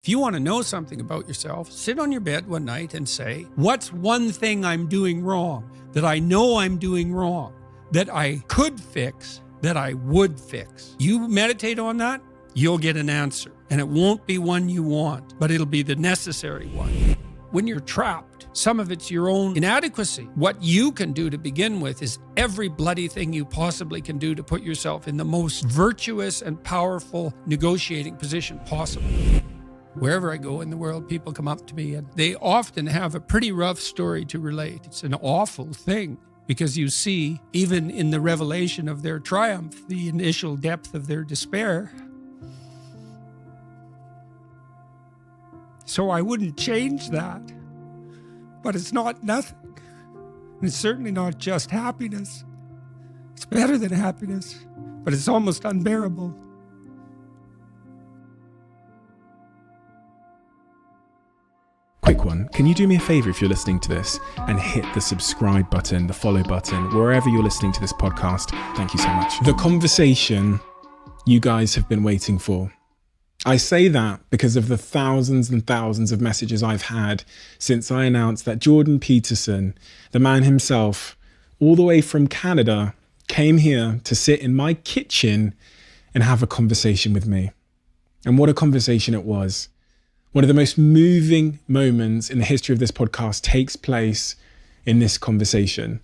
If you want to know something about yourself, sit on your bed one night and say, what's one thing I'm doing wrong, that I know I'm doing wrong, that I could fix, that I would fix? You meditate on that, you'll get an answer. And it won't be one you want, but it'll be the necessary one. When you're trapped, some of it's your own inadequacy. What you can do to begin with is every bloody thing you possibly can do to put yourself in the most virtuous and powerful negotiating position possible. Wherever I go in the world, people come up to me and they often have a pretty rough story to relate. It's an awful thing because you see, even in the revelation of their triumph, the initial depth of their despair. So I wouldn't change that, but it's not nothing. It's certainly not just happiness. It's better than happiness, but it's almost unbearable. Quick one, can you do me a favor if you're listening to this and hit the subscribe button, the follow button, wherever you're listening to this podcast? Thank you so much. The conversation you guys have been waiting for. I say that because of the thousands and thousands of messages I've had since I announced that Jordan Peterson, the man himself, all the way from Canada, came here to sit in my kitchen and have a conversation with me. And what a conversation it was. One of the most moving moments in the history of this podcast takes place in this conversation.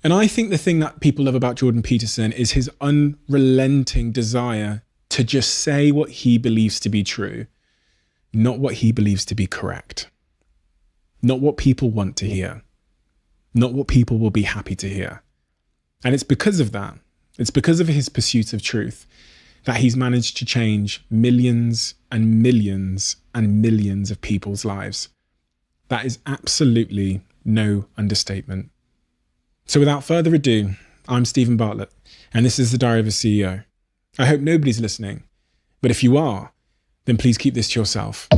And I think the thing that people love about Jordan Peterson is his unrelenting desire to just say what he believes to be true, not what he believes to be correct, not what people want to hear, not what people will be happy to hear. And it's because of that, it's because of his pursuit of truth, that he's managed to change millions and millions and millions of people's lives. That is absolutely no understatement. So without further ado, I'm Steven Bartlett, and this is the Diary of a CEO. I hope nobody's listening, but if you are, then please keep this to yourself.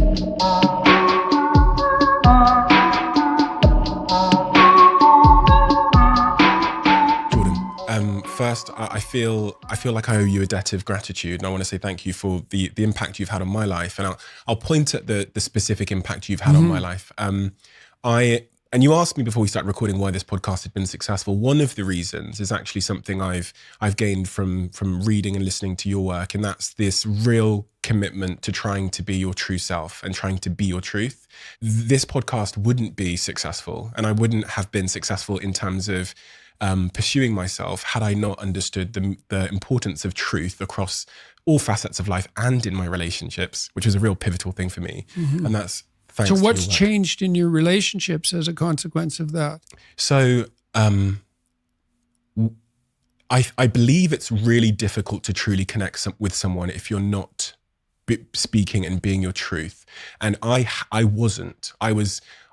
First, I feel like I owe you a debt of gratitude, and I want to say thank you for the impact you've had on my life. And I'll point at the specific impact you've had on my life. And you asked me before we started recording why this podcast had been successful. One of the reasons is actually something I've gained from reading and listening to your work, and that's this real commitment to trying to be your true self and trying to be your truth. This podcast wouldn't be successful, and I wouldn't have been successful in terms of pursuing myself had I not understood the importance of truth across all facets of life and in my relationships, which was a real pivotal thing for me. And that's thanks to So what's your work. changed in your relationships as a consequence of that? So I believe it's really difficult to truly connect with someone if you're not speaking and being your truth. And I wasn't.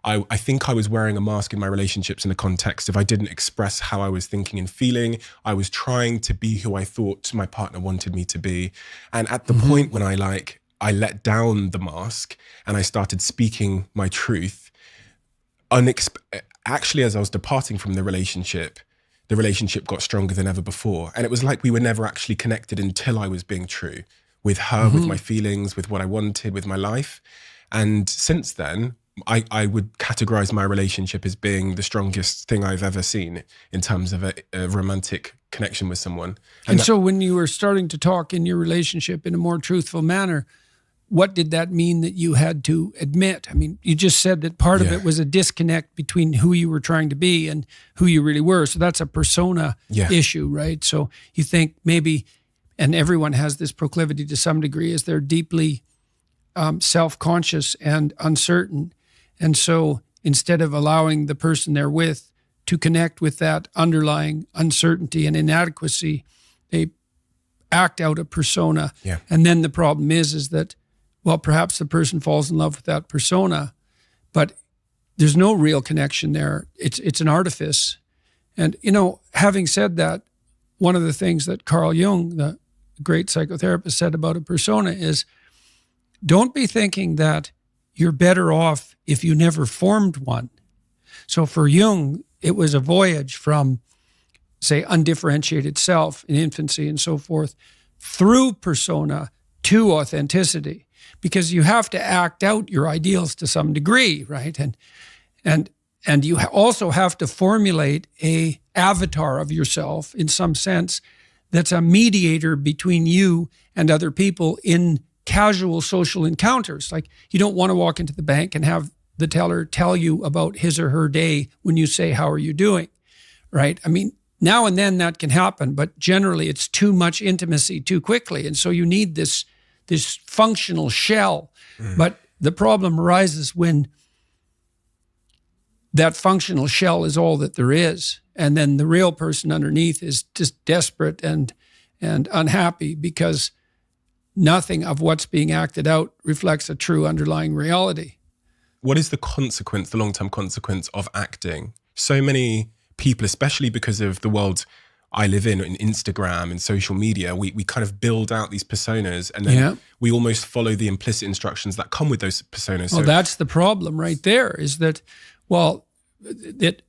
I think I was wearing a mask in my relationships in the context of I didn't express how I was thinking and feeling. I was trying to be who I thought my partner wanted me to be. And at the point when I let down the mask and I started speaking my truth, actually, as I was departing from the relationship got stronger than ever before. And it was like we were never actually connected until I was being true with her, with my feelings, with what I wanted, with my life. And since then, I would categorize my relationship as being the strongest thing I've ever seen in terms of a romantic connection with someone. And so when you were starting to talk in your relationship in a more truthful manner, what did that mean that you had to admit? I mean, you just said that part of it was a disconnect between who you were trying to be and who you really were. So that's a persona issue, right? So you think maybe, and everyone has this proclivity to some degree, is they're deeply self-conscious and uncertain. And so instead of allowing the person they're with to connect with that underlying uncertainty and inadequacy, they act out a persona. Yeah. And then the problem is that, well, perhaps the person falls in love with that persona, but there's no real connection there. It's an artifice. And, having said that, one of the things that Carl Jung, the great psychotherapist, said about a persona is, don't be thinking that you're better off if you never formed one. So for Jung, it was a voyage from, say, undifferentiated self in infancy and so forth, through persona to authenticity. because you have to act out your ideals to some degree, right? And you also have to formulate a avatar of yourself in some sense that's a mediator between you and other people in casual social encounters. Like, you don't want to walk into the bank and have the teller tell you about his or her day when you say, "How are you doing?" Right? I mean, now and then that can happen, but generally it's too much intimacy too quickly. And so you need this functional shell. But the problem arises when that functional shell is all that there is. And then the real person underneath is just desperate and unhappy because nothing of what's being acted out reflects a true underlying reality. What is the consequence, the long-term consequence of acting? So many people, especially because of the world I live in Instagram and social media, we kind of build out these personas, and then we almost follow the implicit instructions that come with those personas. Well, that's the problem right there, is that, well, that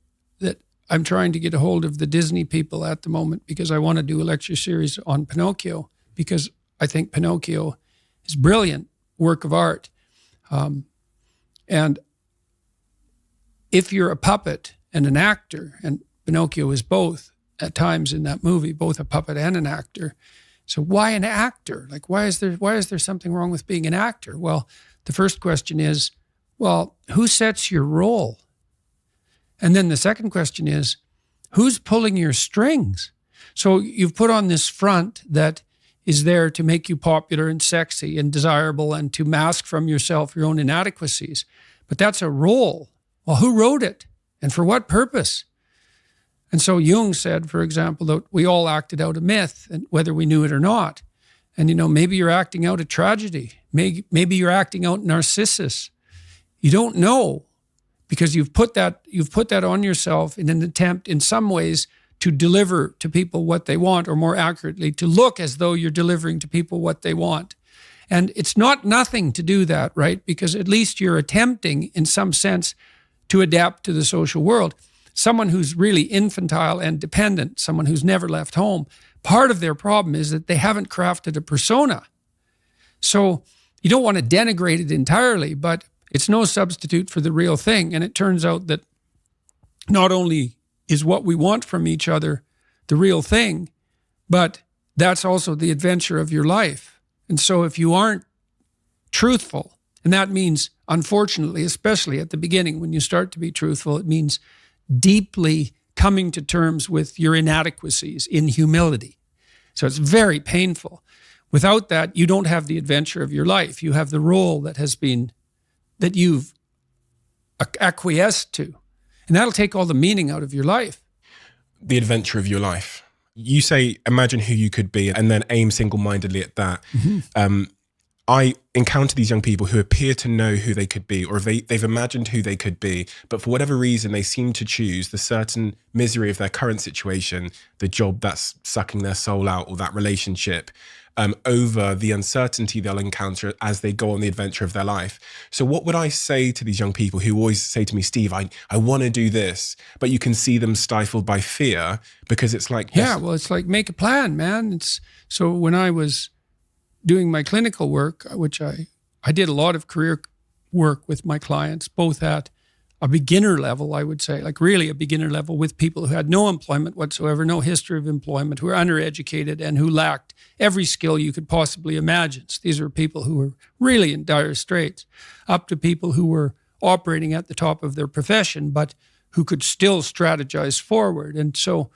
I'm trying to get a hold of the Disney people at the moment because I want to do a lecture series on Pinocchio, because I think Pinocchio is a brilliant work of art. And if you're a puppet and an actor, and Pinocchio is both at times in that movie, both a puppet and an actor. So why an actor? Like, why is there something wrong with being an actor? Well, the first question is, well, who sets your role? And then the second question is, who's pulling your strings? So you've put on this front that is there to make you popular and sexy and desirable and to mask from yourself your own inadequacies. But that's a role. Well, who wrote it? And for what purpose? And so Jung said, for example, that we all acted out a myth, and whether we knew it or not. And, maybe you're acting out a tragedy. Maybe you're acting out Narcissus. You don't know, because you've put that on yourself in an attempt, in some ways, to deliver to people what they want, or more accurately, to look as though you're delivering to people what they want. And it's not nothing to do that, right? Because at least you're attempting, in some sense, to adapt to the social world. Someone who's really infantile and dependent, someone who's never left home, part of their problem is that they haven't crafted a persona. So you don't want to denigrate it entirely, but it's no substitute for the real thing. And it turns out that not only is what we want from each other the real thing, but that's also the adventure of your life. And so if you aren't truthful, and that means, unfortunately, especially at the beginning, when you start to be truthful, it means deeply coming to terms with your inadequacies in humility. So it's very painful. Without that, you don't have the adventure of your life. You have the role that you've acquiesced to. And that'll take all the meaning out of your life. The adventure of your life. You say, imagine who you could be, and then aim single-mindedly at that. Mm-hmm. I encounter these young people who appear to know who they could be, or they've imagined who they could be, but for whatever reason, they seem to choose the certain misery of their current situation, the job that's sucking their soul out, or that relationship, over the uncertainty they'll encounter as they go on the adventure of their life. So what would I say to these young people who always say to me, Steve, I want to do this, but you can see them stifled by fear, because it's like... Yeah, well, it's like, make a plan, man. So when I was doing my clinical work, which I did a lot of career work with my clients, both at a beginner level, I would say, like really a beginner level, with people who had no employment whatsoever, no history of employment, who were undereducated and who lacked every skill you could possibly imagine. So these were people who were really in dire straits, up to people who were operating at the top of their profession, but who could still strategize forward. And so,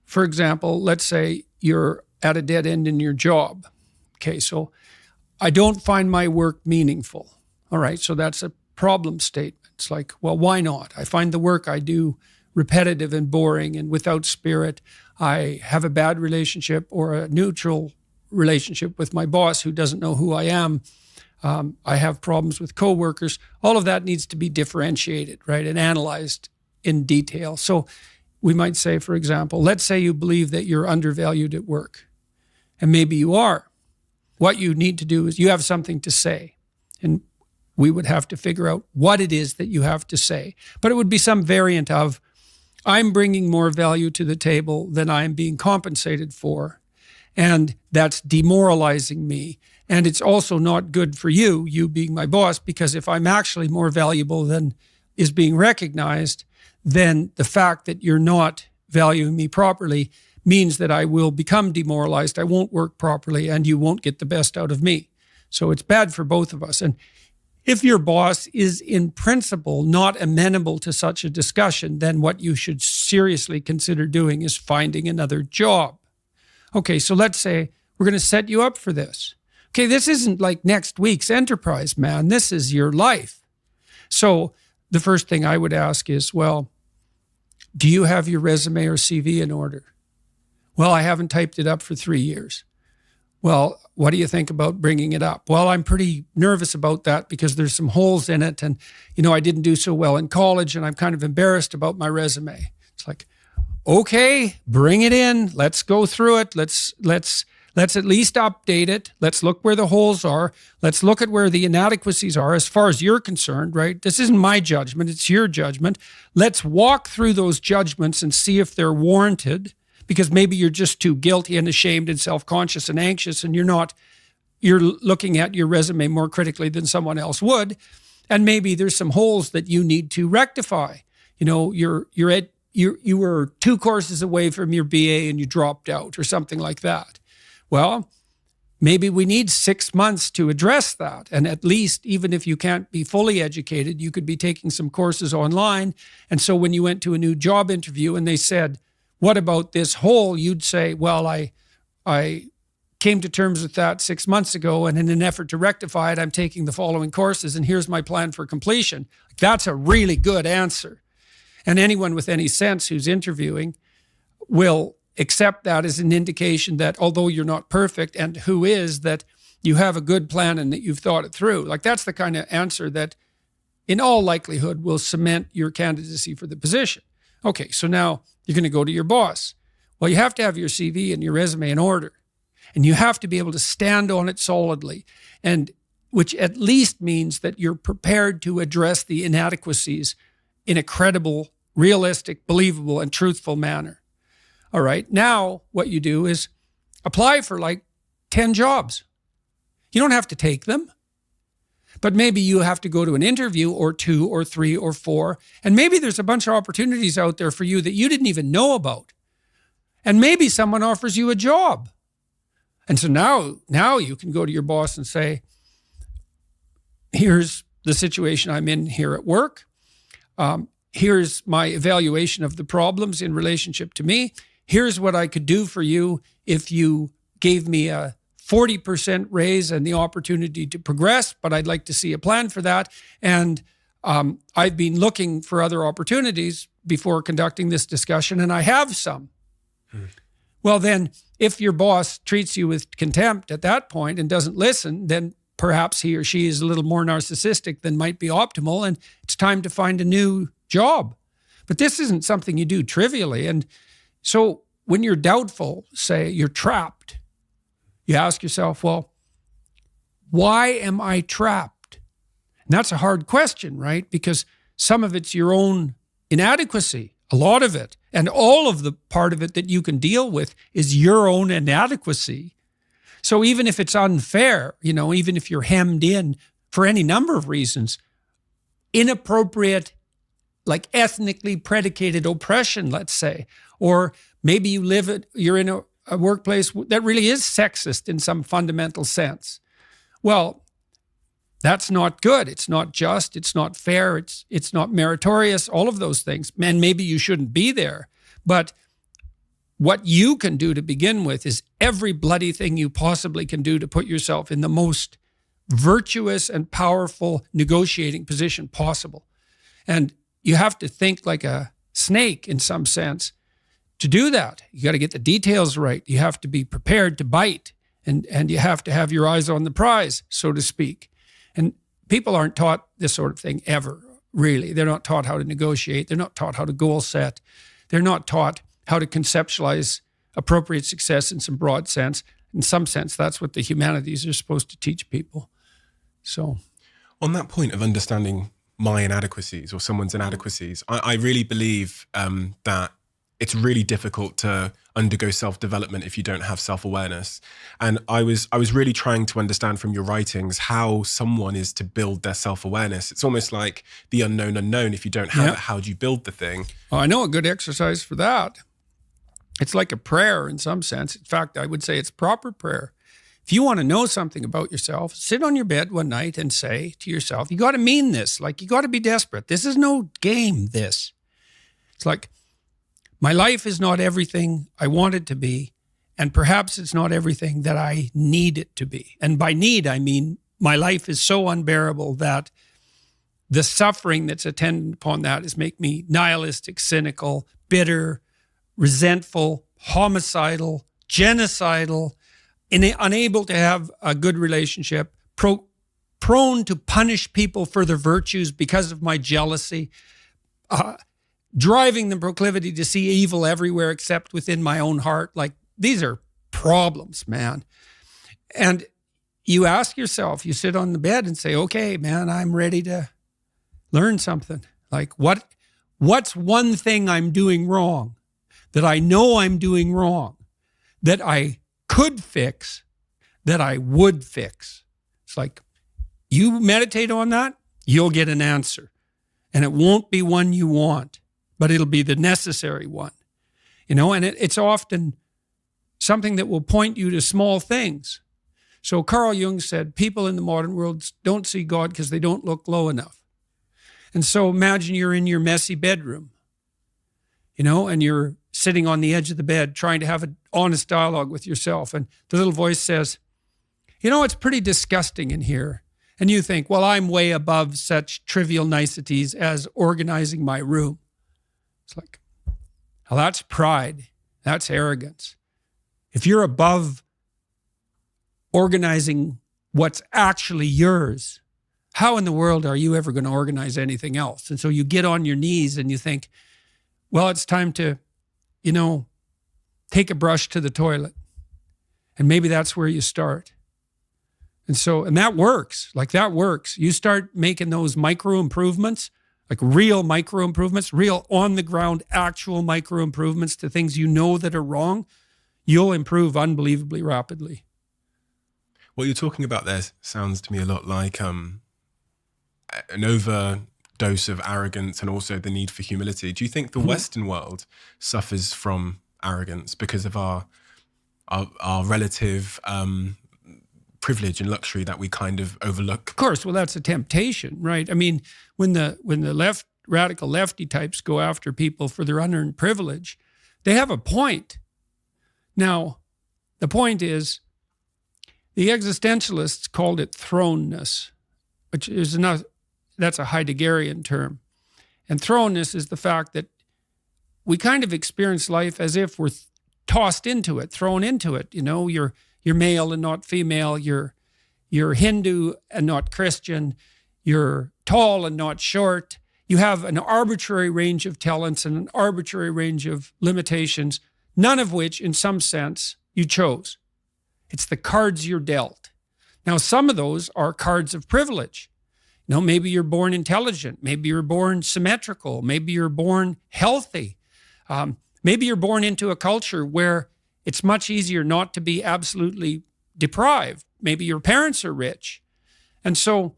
for example, let's say you're at a dead end in your job. Okay, so I don't find my work meaningful. All right, so that's a problem statement. It's like, well, why not? I find the work I do repetitive and boring and without spirit. I have a bad relationship or a neutral relationship with my boss who doesn't know who I am. I have problems with coworkers. All of that needs to be differentiated, right, and analyzed in detail. So we might say, for example, let's say you believe that you're undervalued at work, and maybe you are. What you need to do is you have something to say, and we would have to figure out what it is that you have to say. But it would be some variant of, I'm bringing more value to the table than I'm being compensated for, and that's demoralizing me. And it's also not good for you being my boss, because if I'm actually more valuable than is being recognized, then the fact that you're not valuing me properly means that I will become demoralized. I won't work properly, and you won't get the best out of me. So it's bad for both of us. And if your boss is in principle not amenable to such a discussion, then what you should seriously consider doing is finding another job. Okay, so let's say we're going to set you up for this. Okay, this isn't like next week's enterprise, man. This is your life. So the first thing I would ask is, well, do you have your resume or CV in order? Well, I haven't typed it up for 3 years. Well, what do you think about bringing it up? Well, I'm pretty nervous about that because there's some holes in it. And, I didn't do so well in college and I'm kind of embarrassed about my resume. It's like, okay, bring it in. Let's go through it. Let's at least update it. Let's look where the holes are. Let's look at where the inadequacies are as far as you're concerned, right? This isn't my judgment. It's your judgment. Let's walk through those judgments and see if they're warranted, because maybe you're just too guilty and ashamed and self-conscious and anxious, and you're looking at your resume more critically than someone else would. And maybe there's some holes that you need to rectify. You were 2 courses away from your BA and you dropped out or something like that. Well, maybe we need 6 months to address that. And at least, even if you can't be fully educated, you could be taking some courses online. And so when you went to a new job interview and they said, what about this hole? You'd say, well, I came to terms with that 6 months ago, and in an effort to rectify it, I'm taking the following courses, and here's my plan for completion. That's a really good answer. And anyone with any sense who's interviewing will accept that as an indication that although you're not perfect, and who is, that you have a good plan and that you've thought it through. Like, that's the kind of answer that in all likelihood will cement your candidacy for the position. Okay, so now you're going to go to your boss. Well, you have to have your CV and your resume in order, and you have to be able to stand on it solidly, and which at least means that you're prepared to address the inadequacies in a credible, realistic, believable, and truthful manner. All right, now what you do is apply for like 10 jobs. You don't have to take them, but maybe you have to go to an interview or 2 or 3 or 4, and maybe there's a bunch of opportunities out there for you that you didn't even know about. And maybe someone offers you a job. And so now you can go to your boss and say, here's the situation I'm in here at work. Here's my evaluation of the problems in relationship to me. Here's what I could do for you if you gave me a 40% raise and the opportunity to progress, but I'd like to see a plan for that. And I've been looking for other opportunities before conducting this discussion, and I have some. Well, then, if your boss treats you with contempt at that point and doesn't listen, then perhaps he or she is a little more narcissistic than might be optimal, and it's time to find a new job. But this isn't something you do trivially. And so when you're doubtful, say you're trapped, you ask yourself, well, why am I trapped? And that's a hard question, right? Because some of it's your own inadequacy, a lot of it. And all of the part of it that you can deal with is your own inadequacy. So even if it's unfair, even if you're hemmed in for any number of reasons, inappropriate, like ethnically predicated oppression, let's say, or maybe you're in a workplace that really is sexist in some fundamental sense. Well, that's not good. It's not just. It's not fair. It's not meritorious. All of those things. And maybe you shouldn't be there. But what you can do to begin with is every bloody thing you possibly can do to put yourself in the most virtuous and powerful negotiating position possible. And you have to think like a snake in some sense to do that. You got to get the details right. You have to be prepared to bite, and you have to have your eyes on the prize, so to speak. And people aren't taught this sort of thing ever, really. They're not taught how to negotiate. They're not taught how to goal set. They're not taught how to conceptualize appropriate success in some broad sense. In some sense, that's what the humanities are supposed to teach people. So, on that point of understanding my inadequacies or someone's inadequacies, I really believe that it's really difficult to undergo self-development if you don't have self-awareness. And I was really trying to understand from your writings how someone is to build their self-awareness. It's almost like the unknown unknown. If you don't have it, how do you build the thing? Well, I know a good exercise for that. It's like a prayer in some sense. In fact, I would say it's proper prayer. If you want to know something about yourself, sit on your bed one night and say to yourself, you got to mean this. Like, you got to be desperate. This is no game, this. It's like, my life is not everything I want it to be, and perhaps it's not everything that I need it to be. And by need, I mean my life is so unbearable that the suffering that's attendant upon that is make me nihilistic, cynical, bitter, resentful, homicidal, genocidal, unable to have a good relationship, prone to punish people for their virtues because of my jealousy, driving the proclivity to see evil everywhere except within my own heart. Like, these are problems, man. And you ask yourself, you sit on the bed and say, okay, man, I'm ready to learn something. Like, what's one thing I'm doing wrong that I know I'm doing wrong, that I could fix, that I would fix? It's like, you meditate on that, you'll get an answer. And it won't be one you want, but it'll be the necessary one, and it's often something that will point you to small things. So Carl Jung said, people in the modern world don't see God because they don't look low enough. And so imagine you're in your messy bedroom, and you're sitting on the edge of the bed trying to have an honest dialogue with yourself. And the little voice says, it's pretty disgusting in here. And you think, well, I'm way above such trivial niceties as organizing my room. It's like, well, that's pride. That's arrogance. If you're above organizing what's actually yours, how in the world are you ever going to organize anything else? And so you get on your knees and you think, well, it's time to, take a brush to the toilet. And maybe that's where you start. And that works. Like, that works. You start making those micro improvements, like real micro improvements, real on the ground, actual micro improvements to things that are wrong, you'll improve unbelievably rapidly. What you're talking about there sounds to me a lot like an overdose of arrogance and also the need for humility. Do you think the Western world suffers from arrogance because of our relative privilege and luxury that we kind of overlook? Of course. Well, that's a temptation, right? I mean, when the radical lefty types go after people for their unearned privilege, they have a point. Now, the point is, the existentialists called it thrownness, which is that's a Heideggerian term. And thrownness is the fact that we kind of experience life as if we're tossed into it, thrown into it. You're male and not female. You're Hindu and not Christian. You're tall and not short. You have an arbitrary range of talents and an arbitrary range of limitations, none of which, in some sense, you chose. It's the cards you're dealt. Now, some of those are cards of privilege. Maybe you're born intelligent. Maybe you're born symmetrical. Maybe you're born healthy. Maybe you're born into a culture where it's much easier not to be absolutely deprived. Maybe your parents are rich. And so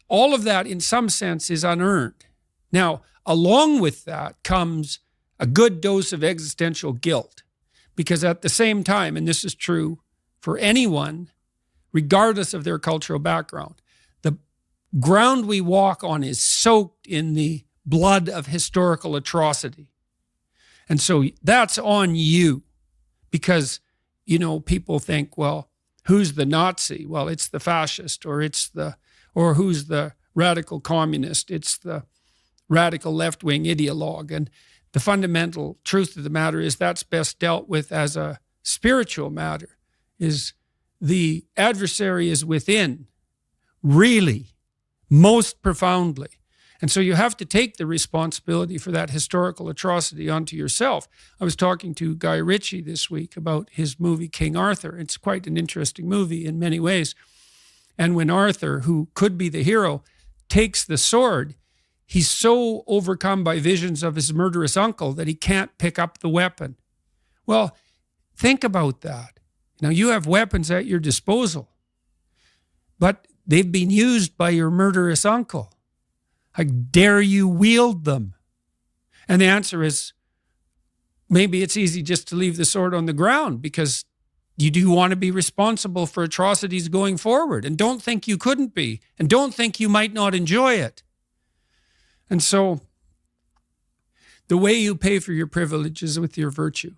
all of that, in some sense, is unearned. Now, along with that comes a good dose of existential guilt. Because at the same time, and this is true for anyone, regardless of their cultural background, the ground we walk on is soaked in the blood of historical atrocity. And so that's on you. Because, people think, well, who's the Nazi? Well, it's the fascist, or who's the radical communist? It's the radical left-wing ideologue. And the fundamental truth of the matter is that's best dealt with as a spiritual matter, is the adversary is within, really, most profoundly. And so you have to take the responsibility for that historical atrocity onto yourself. I was talking to Guy Ritchie this week about his movie King Arthur. It's quite an interesting movie in many ways. And when Arthur, who could be the hero, takes the sword, he's so overcome by visions of his murderous uncle that he can't pick up the weapon. Well, think about that. Now, you have weapons at your disposal, but they've been used by your murderous uncle. How dare you wield them? And the answer is, maybe it's easy just to leave the sword on the ground because you do want to be responsible for atrocities going forward, and don't think you couldn't be, and don't think you might not enjoy it. And so the way you pay for your privilege is with your virtue.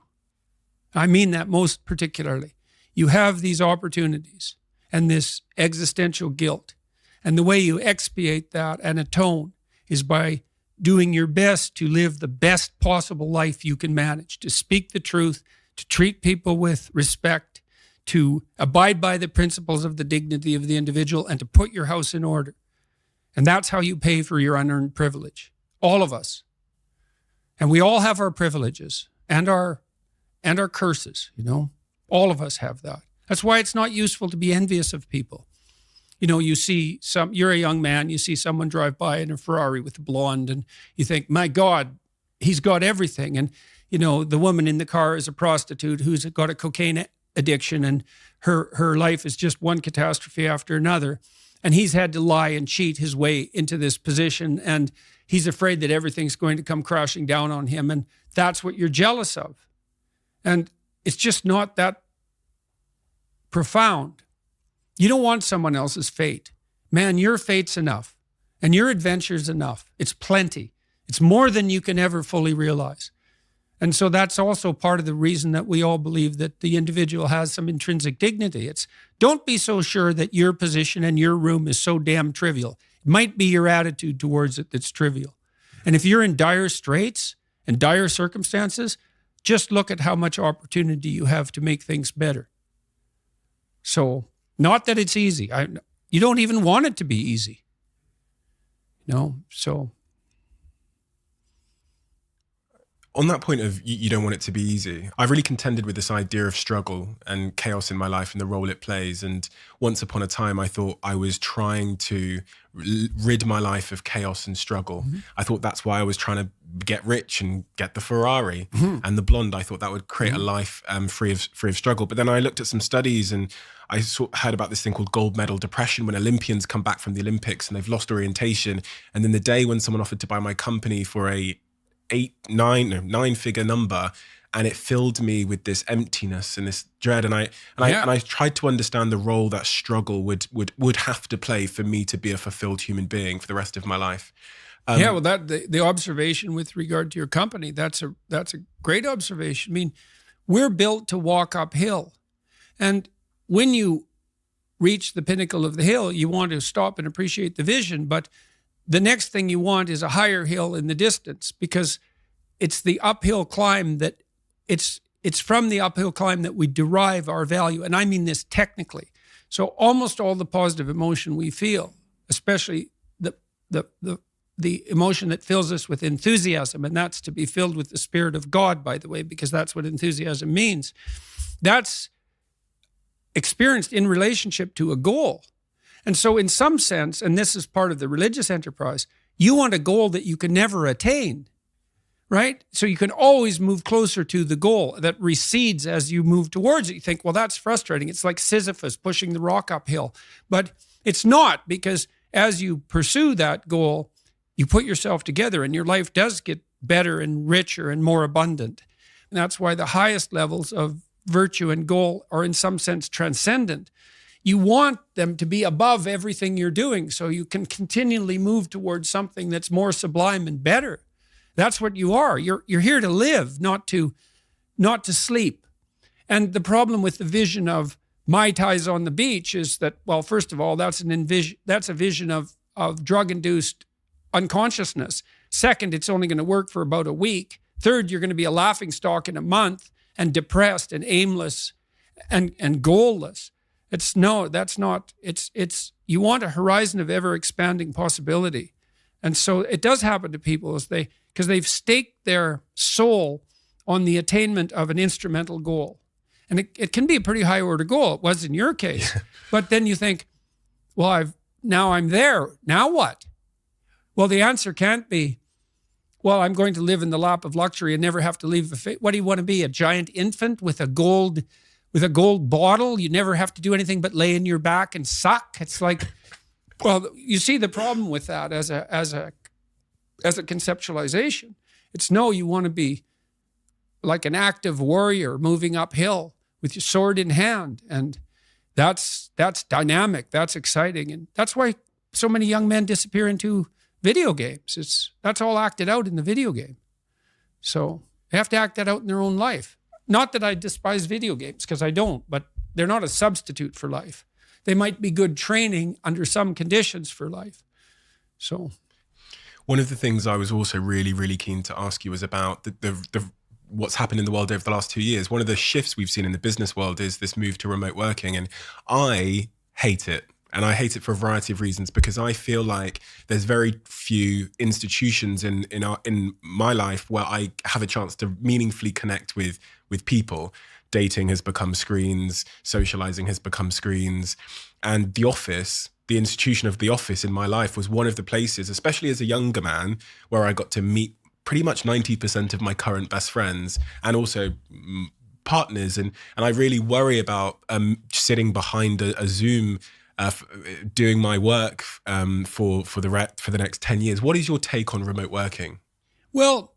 I mean that most particularly. You have these opportunities and this existential guilt. And the way you expiate that and atone is by doing your best to live the best possible life you can manage, to speak the truth, to treat people with respect, to abide by the principles of the dignity of the individual, and to put your house in order. And that's how you pay for your unearned privilege. All of us. And we all have our privileges and our curses, you know. All of us have that. That's why it's not useful to be envious of people. You know, you're a young man, you see someone drive by in a Ferrari with a blonde, and you think, my God, he's got everything. And, you know, the woman in the car is a prostitute who's got a cocaine addiction, and her life is just one catastrophe after another. And he's had to lie and cheat his way into this position, and he's afraid that everything's going to come crashing down on him. And that's what you're jealous of. And it's just not that profound. You don't want someone else's fate. Man, your fate's enough, and your adventure's enough. It's plenty. It's more than you can ever fully realize. And so that's also part of the reason that we all believe that the individual has some intrinsic dignity. It's don't be so sure that your position and your room is so damn trivial. It might be your attitude towards it that's trivial. And if you're in dire straits and dire circumstances, just look at how much opportunity you have to make things better. So, not that it's easy. You don't even want it to be easy. So. On that point of you don't want it to be easy, I've really contended with this idea of struggle and chaos in my life and the role it plays. And once upon a time, I thought I was trying to rid my life of chaos and struggle. Mm-hmm. I thought that's why I was trying to get rich and get the Ferrari and the blonde. I thought that would create a life free of struggle. But then I looked at some studies, and I heard about this thing called gold medal depression, when Olympians come back from the Olympics and they've lost orientation. And then the day when someone offered to buy my company for a nine-figure number, and it filled me with this emptiness and this dread. And I tried to understand the role that struggle would have to play for me to be a fulfilled human being for the rest of my life. The observation with regard to your company, that's a great observation. I mean, we're built to walk uphill, and when you reach the pinnacle of the hill, you want to stop and appreciate the vision, but the next thing you want is a higher hill in the distance, because it's the uphill climb that it's from the uphill climb that we derive our value. And I mean this technically. So almost all the positive emotion we feel, especially the emotion that fills us with enthusiasm, and that's to be filled with the Spirit of God, by the way, because that's what enthusiasm means. That's experienced in relationship to a goal. And so in some sense, and this is part of the religious enterprise, you want a goal that you can never attain, right? So you can always move closer to the goal that recedes as you move towards it. You think, well, that's frustrating. It's like Sisyphus pushing the rock uphill. But it's not, because as you pursue that goal, you put yourself together and your life does get better and richer and more abundant. And that's why the highest levels of virtue and goal are in some sense transcendent. You want them to be above everything you're doing so you can continually move towards something that's more sublime and better. That's what you are. You're here to live, not to sleep. And the problem with the vision of Mai Tais on the beach is that, well, first of all, that's a vision of drug-induced unconsciousness. Second, it's only going to work for about a week. Third, you're going to be a laughingstock in a month and depressed and aimless and goalless. You want a horizon of ever expanding possibility. And so it does happen to people because they've staked their soul on the attainment of an instrumental goal. And it can be a pretty high order goal. It was in your case. But then you think, well, now I'm there. Now what? Well, the answer can't be, well, I'm going to live in the lap of luxury and never have to leave the face. What do you want to be? A giant infant with a gold bottle? You never have to do anything but lay in your back and suck. It's like, well, you see the problem with that as a conceptualization. It's no, you want to be like an active warrior moving uphill with your sword in hand. And that's dynamic. That's exciting. And that's why so many young men disappear into video games. That's all acted out in the video game. So they have to act that out in their own life. Not that I despise video games, because I don't, but they're not a substitute for life. They might be good training under some conditions for life. So one of the things I was also really, really keen to ask you was about the what's happened in the world over the last 2 years. One of the shifts we've seen in the business world is this move to remote working, and I hate it. And I hate it for a variety of reasons, because I feel like there's very few institutions in my life where I have a chance to meaningfully connect with people. Dating has become screens, socializing has become screens. And the office, the institution of the office in my life was one of the places, especially as a younger man, where I got to meet pretty much 90% of my current best friends and also partners. And I really worry about sitting behind a Zoom doing my work for the next 10 years. What is your take on remote working? Well,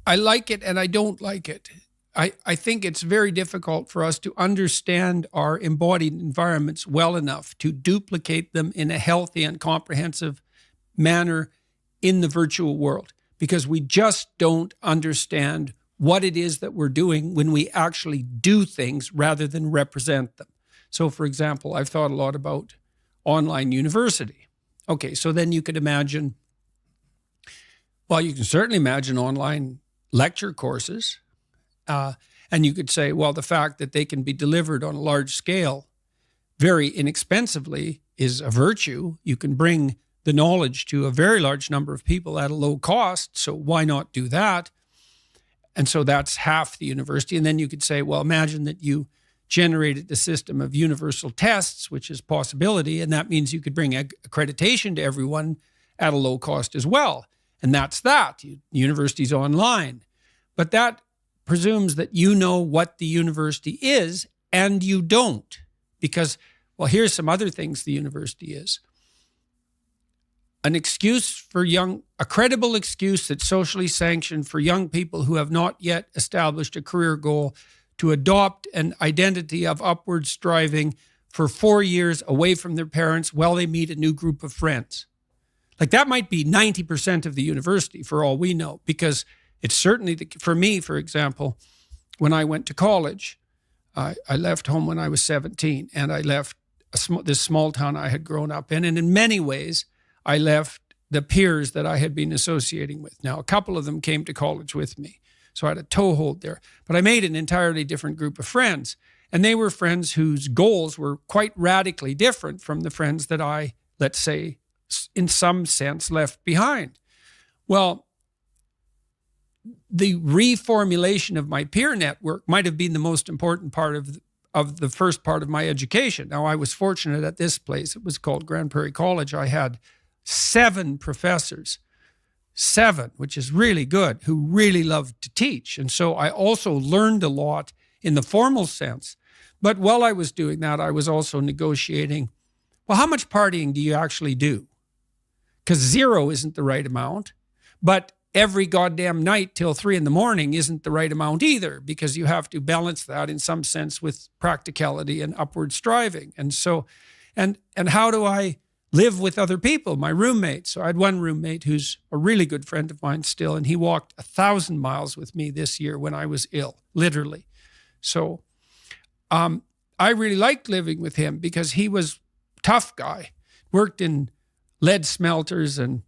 I like it and I don't like it. I think it's very difficult for us to understand our embodied environments well enough to duplicate them in a healthy and comprehensive manner in the virtual world, because we just don't understand what it is that we're doing when we actually do things rather than represent them. So, for example, I've thought a lot about online university. Okay, so then you could imagine, well, you can certainly imagine online lecture courses. And you could say, well, the fact that they can be delivered on a large scale very inexpensively is a virtue. You can bring the knowledge to a very large number of people at a low cost. So why not do that? And so that's half the university. And then you could say, well, imagine that you generated a system of universal tests, which is possibility. And that means you could bring accreditation to everyone at a low cost as well. And that's that. University's online. But that presumes that you know what the university is, and you don't. Because, well, here's some other things the university is. A credible excuse that's socially sanctioned for young people who have not yet established a career goal to adopt an identity of upward striving for 4 years away from their parents while they meet a new group of friends. Like, that might be 90% of the university for all we know, because it's certainly, for me, for example, when I went to college, I left home when I was 17, and I left this small town I had grown up in. And in many ways, I left the peers that I had been associating with. Now, a couple of them came to college with me, so I had a toehold there. But I made an entirely different group of friends, and they were friends whose goals were quite radically different from the friends that I, let's say, in some sense, left behind. Well, the reformulation of my peer network might have been the most important part of the first part of my education. Now, I was fortunate at this place. It was called Grand Prairie College. I had 7 professors, 7, which is really good, who really loved to teach. And so I also learned a lot in the formal sense. But while I was doing that, I was also negotiating, well, how much partying do you actually do? Because 0 isn't the right amount, but every goddamn night till 3 a.m. isn't the right amount either, because you have to balance that in some sense with practicality and upward striving. And so, and how do I live with other people, my roommates? So I had one roommate who's a really good friend of mine still, and he walked 1,000 miles with me this year when I was ill, literally. So I really liked living with him because he was a tough guy, worked in lead smelters, and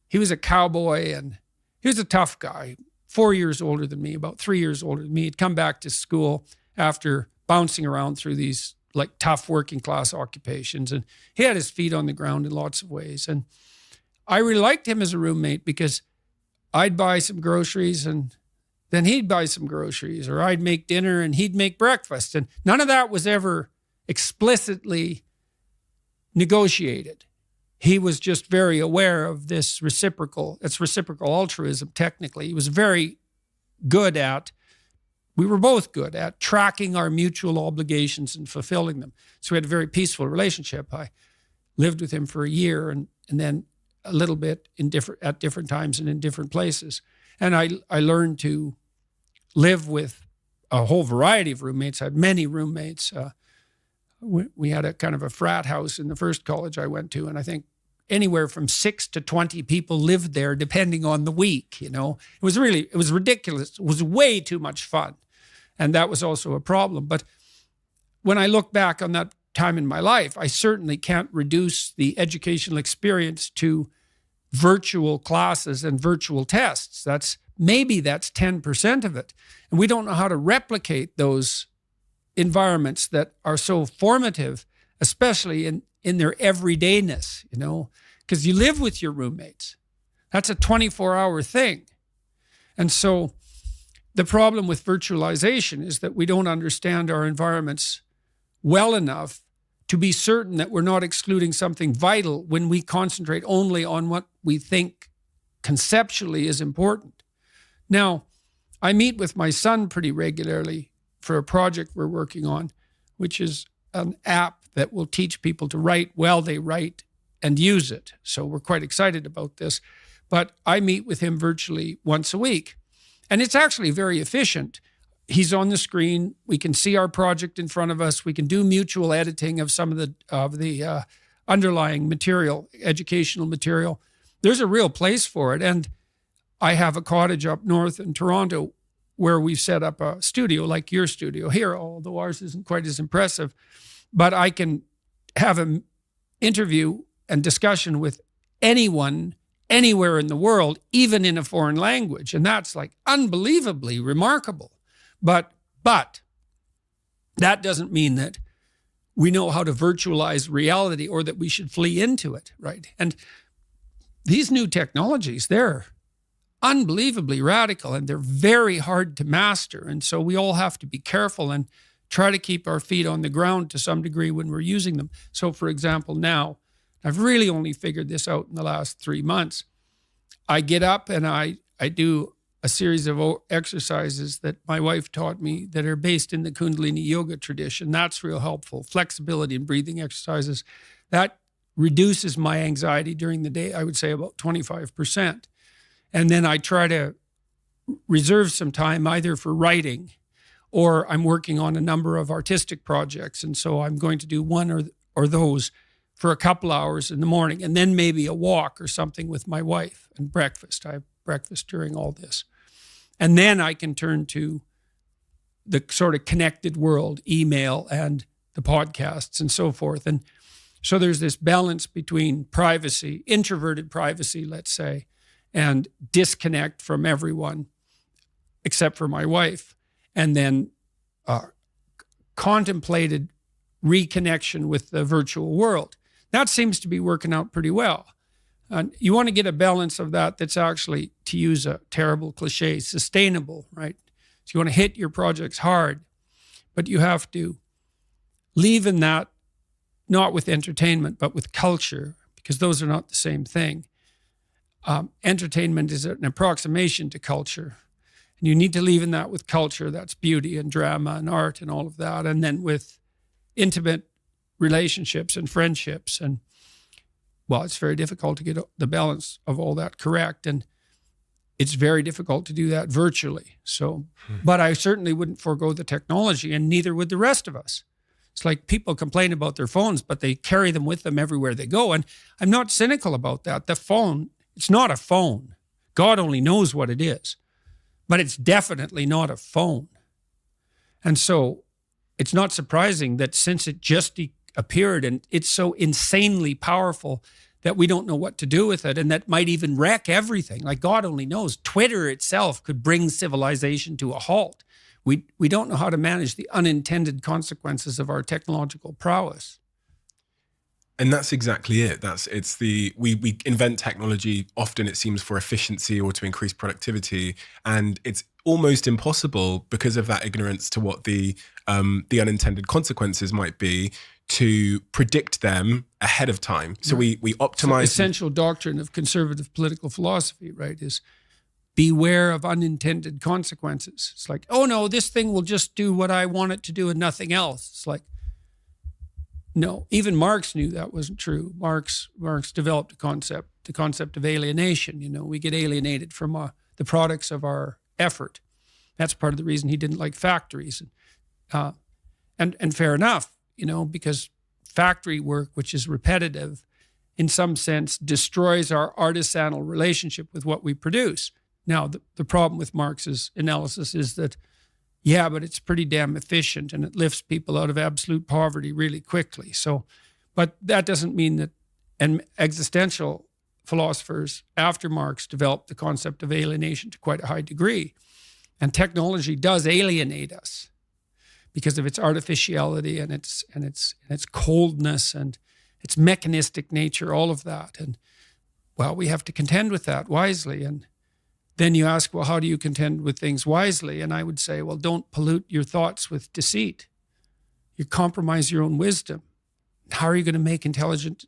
he was a cowboy, and he was a tough guy, 4 years older than me, about 3 years older than me. He'd come back to school after bouncing around through these like tough working class occupations, and he had his feet on the ground in lots of ways. And I really liked him as a roommate because I'd buy some groceries and then he'd buy some groceries, or I'd make dinner and he'd make breakfast. And none of that was ever explicitly negotiated. he was just very aware of this reciprocal altruism, technically. He was very good at, we were both good at tracking our mutual obligations and fulfilling them. So we had a very peaceful relationship. I lived with him for a year and then a little bit at different times and in different places. And I learned to live with a whole variety of roommates. I had many roommates. We had a kind of a frat house in the first college I went to, and I think anywhere from 6 to 20 people lived there, depending on the week. It was ridiculous. It was way too much fun, and that was also a problem. But when I look back on that time in my life, I certainly can't reduce the educational experience to virtual classes and virtual tests. That's 10% of it, and we don't know how to replicate those environments that are so formative, especially in their everydayness, because you live with your roommates. That's a 24-hour thing. And so the problem with virtualization is that we don't understand our environments well enough to be certain that we're not excluding something vital when we concentrate only on what we think conceptually is important. Now, I meet with my son pretty regularly for a project we're working on, which is an app that will teach people to write while they write and use it. So we're quite excited about this. But I meet with him virtually once a week. And it's actually very efficient. He's on the screen. We can see our project in front of us. We can do mutual editing of some of the underlying material, educational material. There's a real place for it. And I have a cottage up north in Toronto where we've set up a studio like your studio here, although ours isn't quite as impressive. But I can have an interview and discussion with anyone, anywhere in the world, even in a foreign language. And that's like unbelievably remarkable. But that doesn't mean that we know how to virtualize reality or that we should flee into it, right? And these new technologies, they're unbelievably radical and they're very hard to master. And so we all have to be careful and try to keep our feet on the ground to some degree when we're using them. So for example, now, I've really only figured this out in the last 3 months. I get up and I do a series of exercises that my wife taught me that are based in the Kundalini yoga tradition. That's real helpful. Flexibility and breathing exercises. That reduces my anxiety during the day, I would say about 25%. And then I try to reserve some time either for writing or I'm working on a number of artistic projects. And so I'm going to do one or those for a couple hours in the morning and then maybe a walk or something with my wife and breakfast. I have breakfast during all this. And then I can turn to the sort of connected world, email and the podcasts and so forth. And so there's this balance between privacy, introverted privacy, let's say, and disconnect from everyone except for my wife, and then contemplated reconnection with the virtual world. That seems to be working out pretty well. And you want to get a balance of that that's actually, to use a terrible cliche, sustainable, right? So you want to hit your projects hard, but you have to leave in that, not with entertainment, but with culture, because those are not the same thing. Entertainment is an approximation to culture. And you need to leave in that with culture. That's beauty and drama and art and all of that. And then with intimate relationships and friendships. And well, it's very difficult to get the balance of all that correct. And it's very difficult to do that virtually. So, but I certainly wouldn't forego the technology, and neither would the rest of us. It's like people complain about their phones, but they carry them with them everywhere they go. And I'm not cynical about that. The phone, it's not a phone. God only knows what it is, but it's definitely not a phone. And so it's not surprising that since it just appeared and it's so insanely powerful that we don't know what to do with it, and that might even wreck everything. Like God only knows. Twitter itself could bring civilization to a halt. We don't know how to manage the unintended consequences of our technological prowess. And that's exactly it. We invent technology, often it seems for efficiency or to increase productivity. And it's almost impossible because of that ignorance to what the unintended consequences might be to predict them ahead of time. So we optimize. So essential doctrine of conservative political philosophy, right, is beware of unintended consequences. It's like, oh no, this thing will just do what I want it to do and nothing else. It's like, no, even Marx knew that wasn't true. Marx developed the concept of alienation. We get alienated from the products of our effort. That's part of the reason he didn't like factories. And fair enough, because factory work, which is repetitive, in some sense destroys our artisanal relationship with what we produce. Now, the problem with Marx's analysis is that, yeah, but it's pretty damn efficient and it lifts people out of absolute poverty really quickly. So, but that doesn't mean that, and existential philosophers after Marx developed the concept of alienation to quite a high degree. And technology does alienate us because of its artificiality and its coldness and its mechanistic nature, all of that. And well, we have to contend with that wisely. And then you ask, well, how do you contend with things wisely? And I would say, well, don't pollute your thoughts with deceit. You compromise your own wisdom. How are you going to make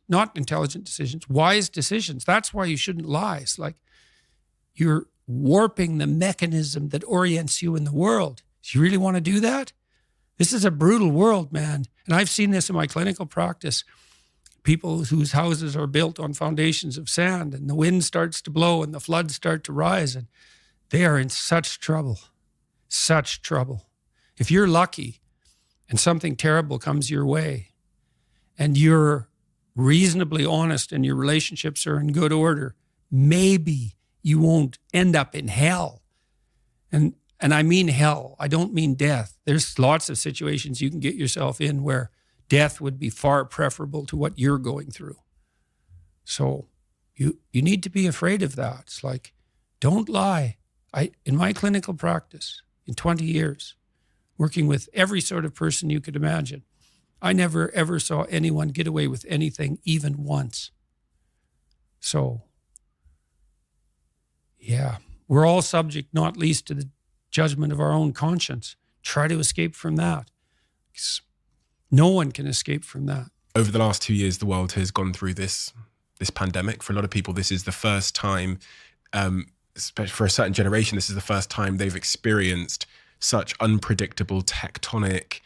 not intelligent decisions, wise decisions? That's why you shouldn't lie. It's like you're warping the mechanism that orients you in the world. Do you really want to do that? This is a brutal world, man. And I've seen this in my clinical practice. People whose houses are built on foundations of sand, and the wind starts to blow and the floods start to rise, and they are in such trouble. If you're lucky and something terrible comes your way and you're reasonably honest and your relationships are in good order, maybe you won't end up in hell. And I mean hell. I don't mean death. There's lots of situations you can get yourself in where death would be far preferable to what you're going through. So you need to be afraid of that. It's like, don't lie. In my clinical practice, in 20 years, working with every sort of person you could imagine, I never ever saw anyone get away with anything even once. So, yeah, we're all subject, not least to the judgment of our own conscience. Try to escape from that. No one can escape from that. Over the last 2 years, the world has gone through this pandemic. For a lot of people, this is the first time, especially for a certain generation, this is the first time they've experienced such unpredictable tectonic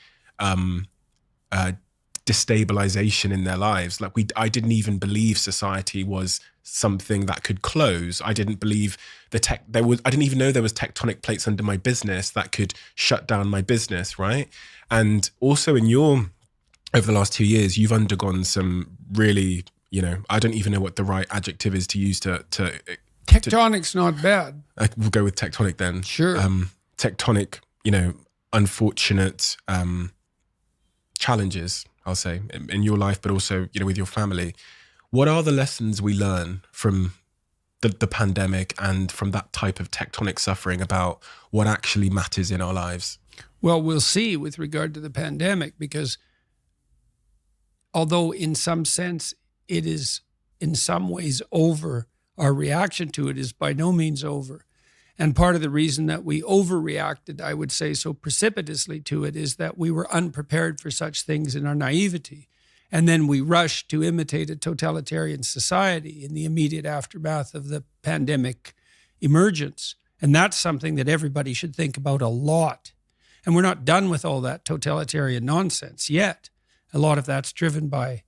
destabilization in their lives. Like I didn't even believe society was something that could close. I didn't believe I didn't even know there was tectonic plates under my business that could shut down my business, right? And also over the last 2 years, you've undergone some really, I don't even know what the right adjective is to use to Tectonic's not bad. We'll go with tectonic then. Sure. Tectonic, unfortunate challenges, I'll say, in your life, but also, with your family. What are the lessons we learn from the pandemic and from that type of tectonic suffering about what actually matters in our lives? Well, we'll see with regard to the pandemic, because although in some sense it is in some ways over, our reaction to it is by no means over. And part of the reason that we overreacted, I would say, so precipitously to it is that we were unprepared for such things in our naivety. And then we rushed to imitate a totalitarian society in the immediate aftermath of the pandemic emergence. And that's something that everybody should think about a lot. And we're not done with all that totalitarian nonsense yet. A lot of that's driven by,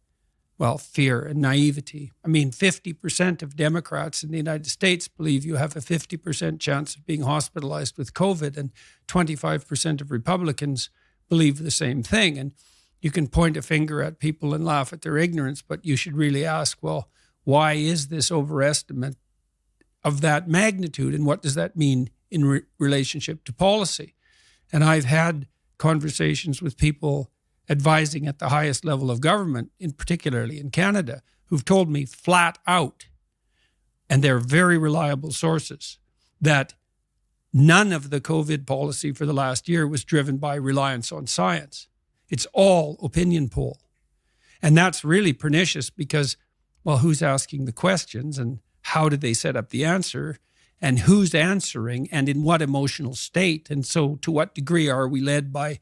fear and naivety. I mean, 50% of Democrats in the United States believe you have a 50% chance of being hospitalized with COVID, and 25% of Republicans believe the same thing. And you can point a finger at people and laugh at their ignorance, but you should really ask, why is this overestimate of that magnitude, and what does that mean in relationship to policy? And I've had conversations with people advising at the highest level of government, particularly in Canada, who've told me flat out, and they're very reliable sources, that none of the COVID policy for the last year was driven by reliance on science. It's all opinion poll. And that's really pernicious because, who's asking the questions, and how did they set up the answer, and who's answering, and in what emotional state? And so to what degree are we led by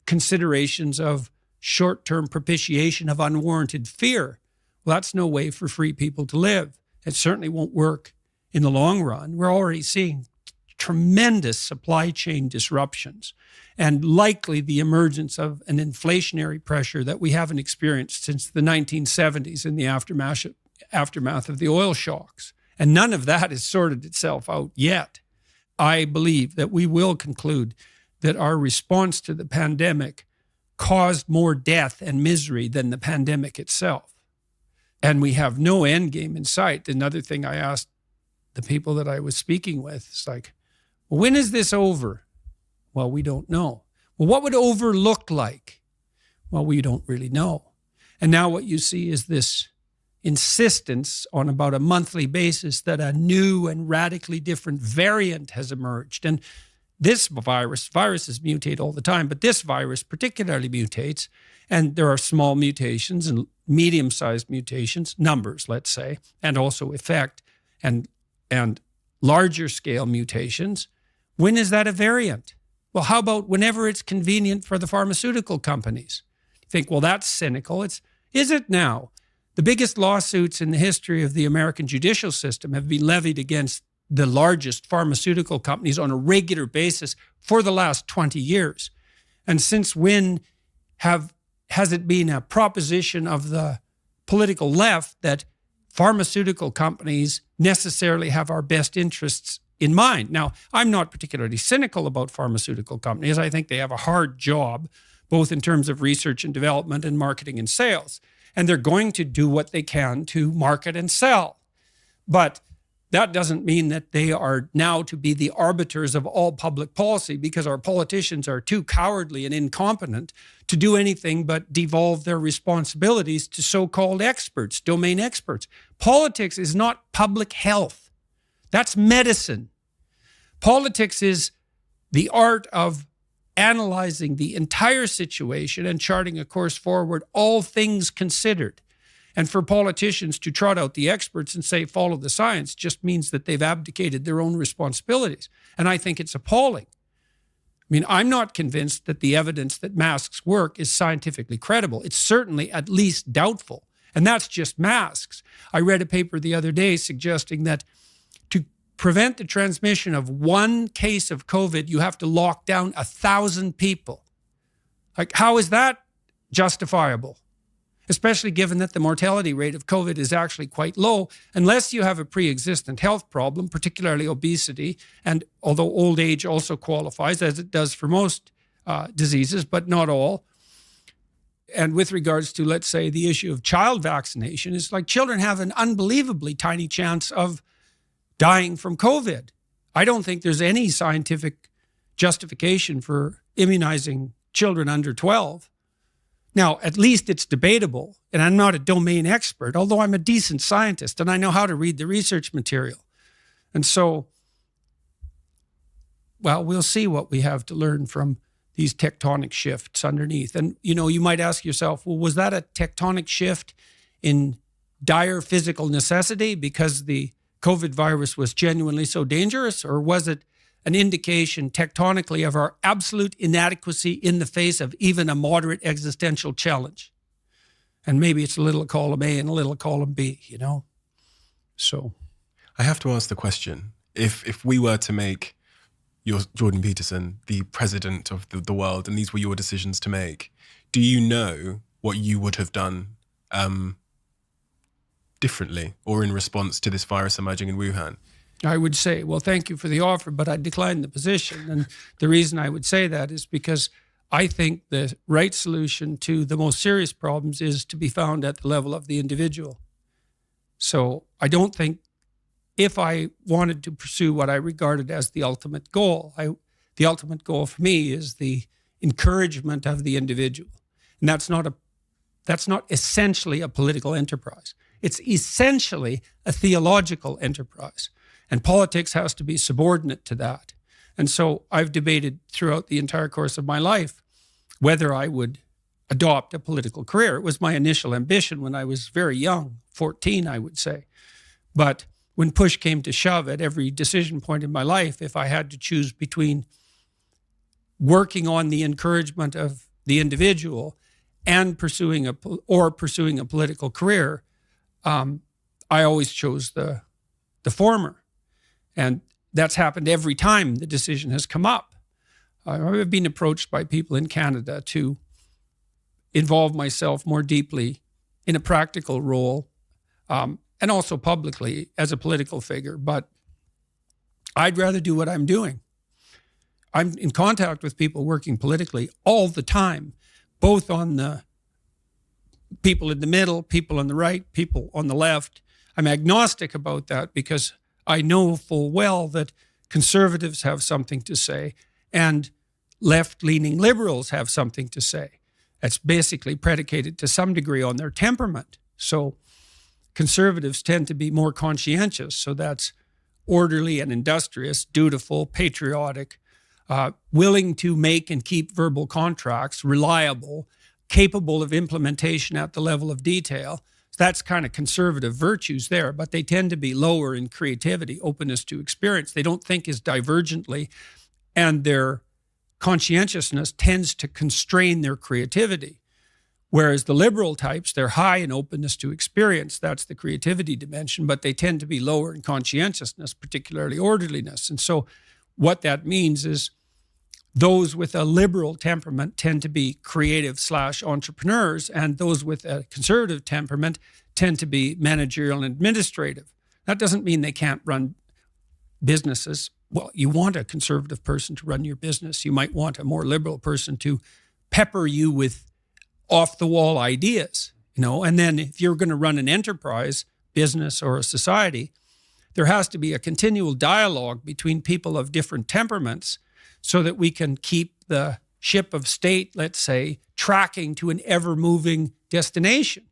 considerations of short-term propitiation of unwarranted fear. Well, that's no way for free people to live. It certainly won't work in the long run. We're already seeing tremendous supply chain disruptions and likely the emergence of an inflationary pressure that we haven't experienced since the 1970s in the aftermath of the oil shocks. And none of that has sorted itself out yet. I believe that we will conclude that our response to the pandemic caused more death and misery than the pandemic itself. And we have no end game in sight. Another thing I asked the people that I was speaking with is like, well, when is this over? Well, we don't know. Well, what would over look like? Well, we don't really know. And now what you see is this insistence on about a monthly basis that a new and radically different variant has emerged. And this viruses mutate all the time, but this virus particularly mutates. And there are small mutations and medium-sized mutations, numbers, let's say, and also effect and larger scale mutations. When is that a variant? Well, how about whenever it's convenient for the pharmaceutical companies? You think, well, that's cynical. Is it now? The biggest lawsuits in the history of the American judicial system have been levied against the largest pharmaceutical companies on a regular basis for the last 20 years. And since when has it been a proposition of the political left that pharmaceutical companies necessarily have our best interests in mind? Now, I'm not particularly cynical about pharmaceutical companies. I think they have a hard job, both in terms of research and development and marketing and sales. And they're going to do what they can to market and sell. But that doesn't mean that they are now to be the arbiters of all public policy, because our politicians are too cowardly and incompetent to do anything but devolve their responsibilities to so-called experts, domain experts. Politics is not public health. That's medicine. Politics is the art of analyzing the entire situation and charting a course forward, all things considered. And for politicians to trot out the experts and say, follow the science, just means that they've abdicated their own responsibilities. And I think it's appalling. I mean, I'm not convinced that the evidence that masks work is scientifically credible. It's certainly at least doubtful. And that's just masks. I read a paper the other day suggesting that to prevent the transmission of one case of COVID, you have to lock down 1,000 people. Like, how is that justifiable? Especially given that the mortality rate of COVID is actually quite low, unless you have a pre-existent health problem, particularly obesity, and although old age also qualifies, as it does for most diseases, but not all. And with regards to, let's say, the issue of child vaccination, it's like children have an unbelievably tiny chance of dying from COVID. I don't think there's any scientific justification for immunizing children under 12. Now, at least it's debatable, and I'm not a domain expert, although I'm a decent scientist and I know how to read the research material. And so, well, we'll see what we have to learn from these tectonic shifts underneath. And, you might ask yourself, well, was that a tectonic shift in dire physical necessity because the COVID virus was genuinely so dangerous, or was it an indication tectonically of our absolute inadequacy in the face of even a moderate existential challenge? And maybe it's a little column A and a little column B, So I have to ask the question, if we were to make your Jordan Peterson the president of the world, and these were your decisions to make, do you know what you would have done differently or in response to this virus emerging in Wuhan? I would say, well, thank you for the offer, but I declined the position. And the reason I would say that is because I think the right solution to the most serious problems is to be found at the level of the individual. So I don't think, if I wanted to pursue what I regarded as the ultimate goal, the ultimate goal for me is the encouragement of the individual. And that's not essentially a political enterprise. It's essentially a theological enterprise. And politics has to be subordinate to that. And so I've debated throughout the entire course of my life whether I would adopt a political career. It was my initial ambition when I was very young, 14, I would say. But when push came to shove at every decision point in my life, if I had to choose between working on the encouragement of the individual and pursuing a political career, I always chose the former. And that's happened every time the decision has come up. I've been approached by people in Canada to involve myself more deeply in a practical role, and also publicly as a political figure. But I'd rather do what I'm doing. I'm in contact with people working politically all the time, both on the people in the middle, people on the right, people on the left. I'm agnostic about that because I know full well that conservatives have something to say and left-leaning liberals have something to say. That's basically predicated to some degree on their temperament. So conservatives tend to be more conscientious. So that's orderly and industrious, dutiful, patriotic, willing to make and keep verbal contracts, reliable, capable of implementation at the level of detail. That's kind of conservative virtues there, but they tend to be lower in creativity, openness to experience. They don't think as divergently, and their conscientiousness tends to constrain their creativity. Whereas the liberal types, they're high in openness to experience. That's the creativity dimension, but they tend to be lower in conscientiousness, particularly orderliness. And so what that means is those with a liberal temperament tend to be creative/entrepreneurs, and those with a conservative temperament tend to be managerial and administrative. That doesn't mean they can't run businesses. Well, you want a conservative person to run your business. You might want a more liberal person to pepper you with off-the-wall ideas, and then if you're going to run an enterprise, business, or a society, there has to be a continual dialogue between people of different temperaments so that we can keep the ship of state, let's say, tracking to an ever-moving destination.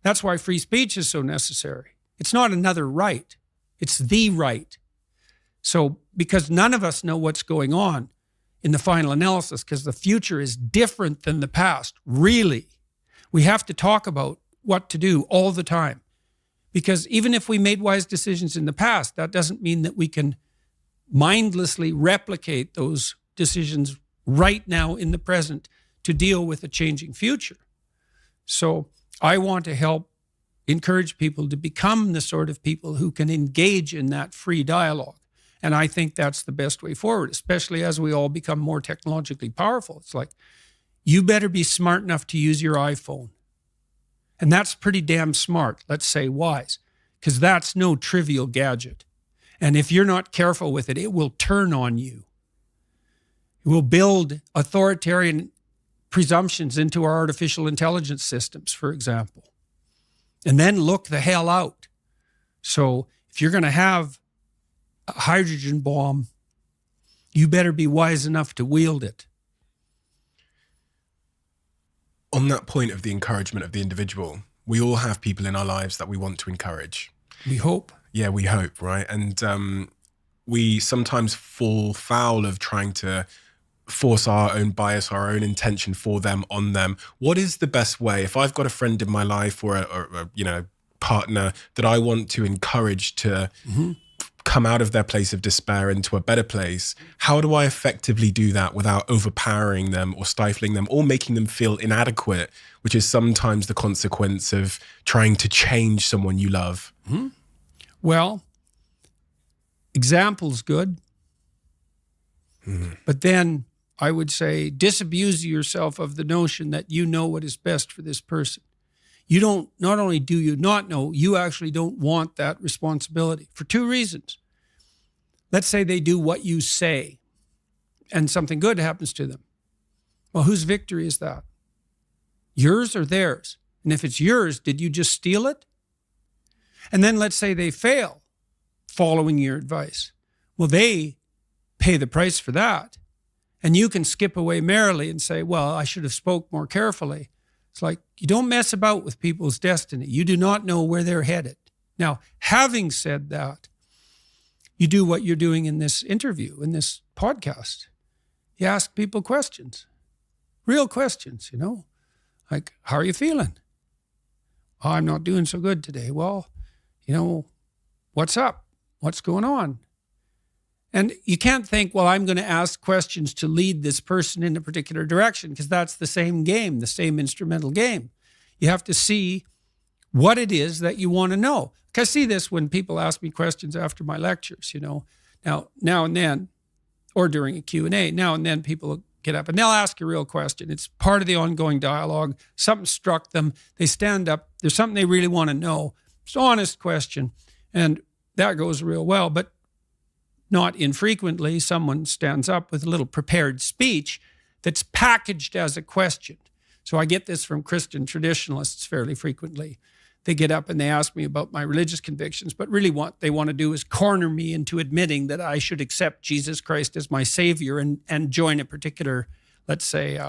That's why free speech is so necessary. It's not another right. It's the right. So because none of us know what's going on in the final analysis, because the future is different than the past, really, we have to talk about what to do all the time. Because even if we made wise decisions in the past, that doesn't mean that we can mindlessly replicate those decisions right now in the present to deal with a changing future. So I want to help encourage people to become the sort of people who can engage in that free dialogue. And I think that's the best way forward, especially as we all become more technologically powerful. It's like, you better be smart enough to use your iPhone. And that's pretty damn smart, let's say wise, because that's no trivial gadget. And if you're not careful with it, it will turn on you. It will build authoritarian presumptions into our artificial intelligence systems, for example. And then look the hell out. So if you're going to have a hydrogen bomb, you better be wise enough to wield it. On that point of the encouragement of the individual, we all have people in our lives that we want to encourage. We hope. Yeah, we hope, right? And we sometimes fall foul of trying to force our own bias, our own intention for them, on them. What is the best way? If I've got a friend in my life or a partner that I want to encourage to come out of their place of despair into a better place, how do I effectively do that without overpowering them or stifling them or making them feel inadequate, which is sometimes the consequence of trying to change someone you love? Well, example's good. But then I would say disabuse yourself of the notion that you know what is best for this person. You don't, not only do you not know, you actually don't want that responsibility for two reasons. Let's say they do what you say and something good happens to them. Well, whose victory is that? Yours or theirs? And if it's yours, did you just steal it? And then let's say they fail following your advice. Well, they pay the price for that. And you can skip away merrily and say, well, I should have spoke more carefully. It's like, you don't mess about with people's destiny. You do not know where they're headed. Now, having said that, you do what you're doing in this interview, in this podcast. You ask people questions, real questions, like, how are you feeling? Oh, I'm not doing so good today. Well, what's up? What's going on? And you can't think, well, I'm going to ask questions to lead this person in a particular direction, because that's the same game, the same instrumental game. You have to see what it is that you want to know. I see this when people ask me questions after my lectures, now and then, or during a Q&A, now and then people get up and they'll ask a real question. It's part of the ongoing dialogue. Something struck them. They stand up. There's something they really want to know. It's an honest question. And that goes real well. But not infrequently, someone stands up with a little prepared speech that's packaged as a question. So I get this from Christian traditionalists fairly frequently. They get up and they ask me about my religious convictions, but really what they want to do is corner me into admitting that I should accept Jesus Christ as my Savior and join a particular, let's say,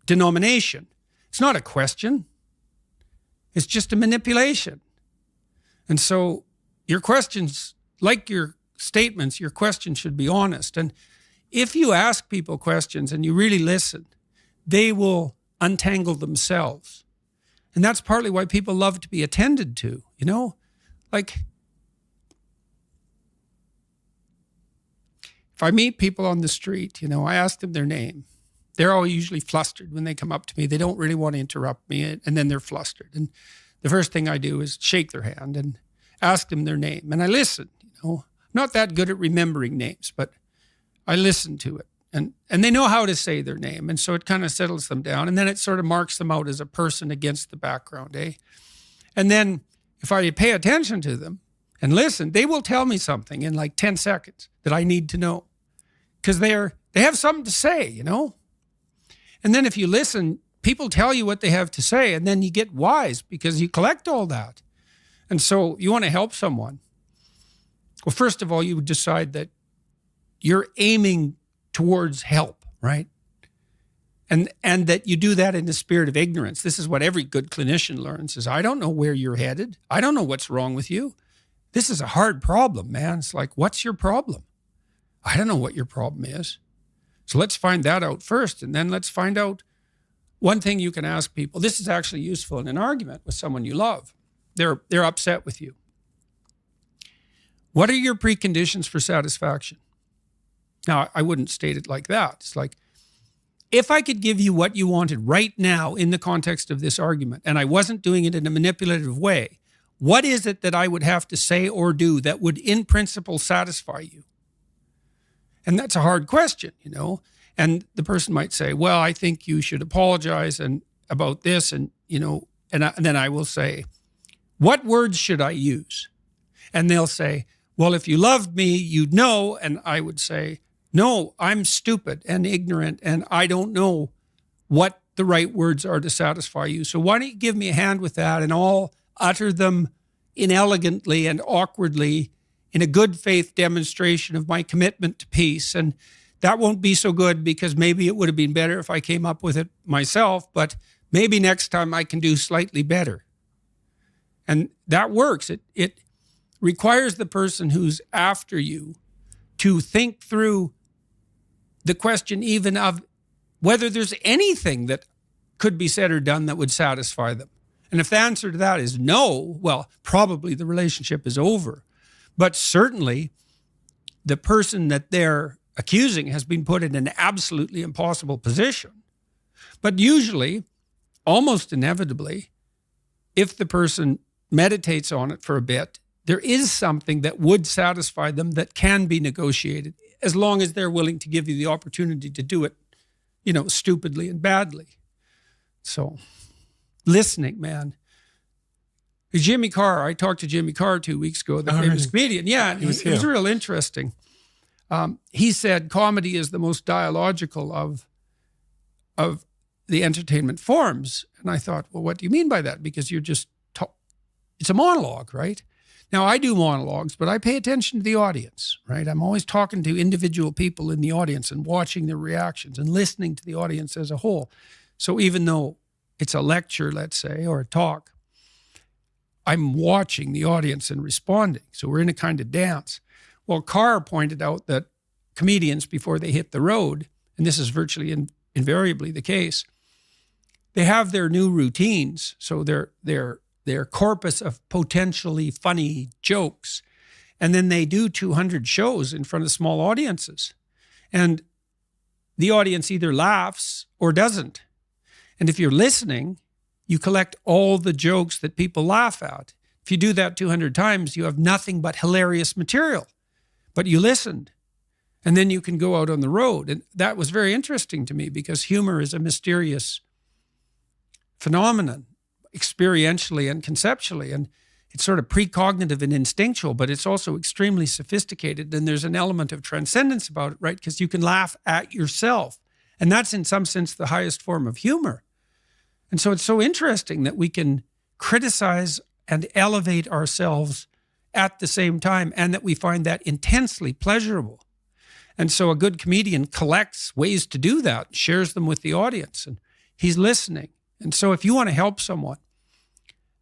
denomination. It's not a question. It's just a manipulation. And so your questions, like your statements, your questions should be honest. And if you ask people questions and you really listen, they will untangle themselves. And that's partly why people love to be attended to, Like, if I meet people on the street, I ask them their name. They're all usually flustered when they come up to me. They don't really want to interrupt me, and then they're flustered. And the first thing I do is shake their hand and ask them their name. And I listen, I'm not that good at remembering names, but I listen to it. And they know how to say their name. And so it kind of settles them down. And then it sort of marks them out as a person against the background, eh? And then if I pay attention to them and listen, they will tell me something in like 10 seconds that I need to know. Because they have something to say, And then if you listen, people tell you what they have to say, and then you get wise because you collect all that. And so you want to help someone. Well, first of all, you would decide that you're aiming towards help, right? And that you do that in the spirit of ignorance. This is what every good clinician learns is, I don't know where you're headed. I don't know what's wrong with you. This is a hard problem, man. It's like, what's your problem? I don't know what your problem is. So let's find that out first. And then let's find out one thing you can ask people. This is actually useful in an argument with someone you love. They're upset with you. What are your preconditions for satisfaction? Now, I wouldn't state it like that. It's like, if I could give you what you wanted right now in the context of this argument, and I wasn't doing it in a manipulative way, what is it that I would have to say or do that would in principle satisfy you? And that's a hard question, And the person might say, well, I think you should apologize and about this. And, and then I will say, what words should I use? And they'll say, well, if you loved me, you'd know. And I would say, no, I'm stupid and ignorant, and I don't know what the right words are to satisfy you. So why don't you give me a hand with that, and I'll utter them inelegantly and awkwardly in a good faith demonstration of my commitment to peace. And that won't be so good because maybe it would have been better if I came up with it myself, but maybe next time I can do slightly better. And that works. It requires the person who's after you to think through the question even of whether there's anything that could be said or done that would satisfy them. And if the answer to that is no, well, probably the relationship is over. But certainly the person that they're accusing has been put in an absolutely impossible position. But usually, almost inevitably, if the person meditates on it for a bit, there is something that would satisfy them that can be negotiated, as long as they're willing to give you the opportunity to do it, stupidly and badly. So, listening, man. Jimmy Carr, I talked to Jimmy Carr 2 weeks ago, the famous comedian. Yeah, it was real interesting. He said comedy is the most dialogical of the entertainment forms. And I thought, well, what do you mean by that? Because you're just, it's a monologue, right? Now, I do monologues, but I pay attention to the audience, right? I'm always talking to individual people in the audience and watching their reactions and listening to the audience as a whole. So even though it's a lecture, let's say, or a talk, I'm watching the audience and responding. So we're in a kind of dance. Well, Carr pointed out that comedians, before they hit the road, and this is virtually invariably the case, they have their new routines. So their corpus of potentially funny jokes. And then they do 200 shows in front of small audiences. And the audience either laughs or doesn't. And if you're listening, you collect all the jokes that people laugh at. If you do that 200 times, you have nothing but hilarious material. But you listened. And then you can go out on the road. And that was very interesting to me because humor is a mysterious phenomenon, experientially and conceptually. And it's sort of precognitive and instinctual, but it's also extremely sophisticated. And there's an element of transcendence about it, right? Because you can laugh at yourself. And that's in some sense the highest form of humor. And so it's so interesting that we can criticize and elevate ourselves at the same time, and that we find that intensely pleasurable. And so a good comedian collects ways to do that, shares them with the audience, and he's listening. And so if you want to help someone,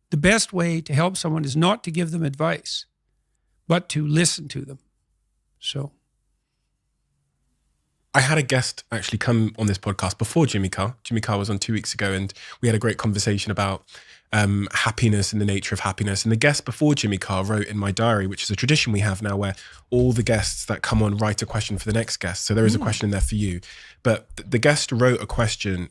the best way to help someone is not to give them advice, but to listen to them. So I had a guest actually come on this podcast before Jimmy Carr. Jimmy Carr was on 2 weeks ago, and we had a great conversation about happiness and the nature of happiness. And the guest before Jimmy Carr wrote in my diary, which is a tradition we have now where all the guests that come on write a question for the next guest. So there is a question in there for you. But the guest wrote a question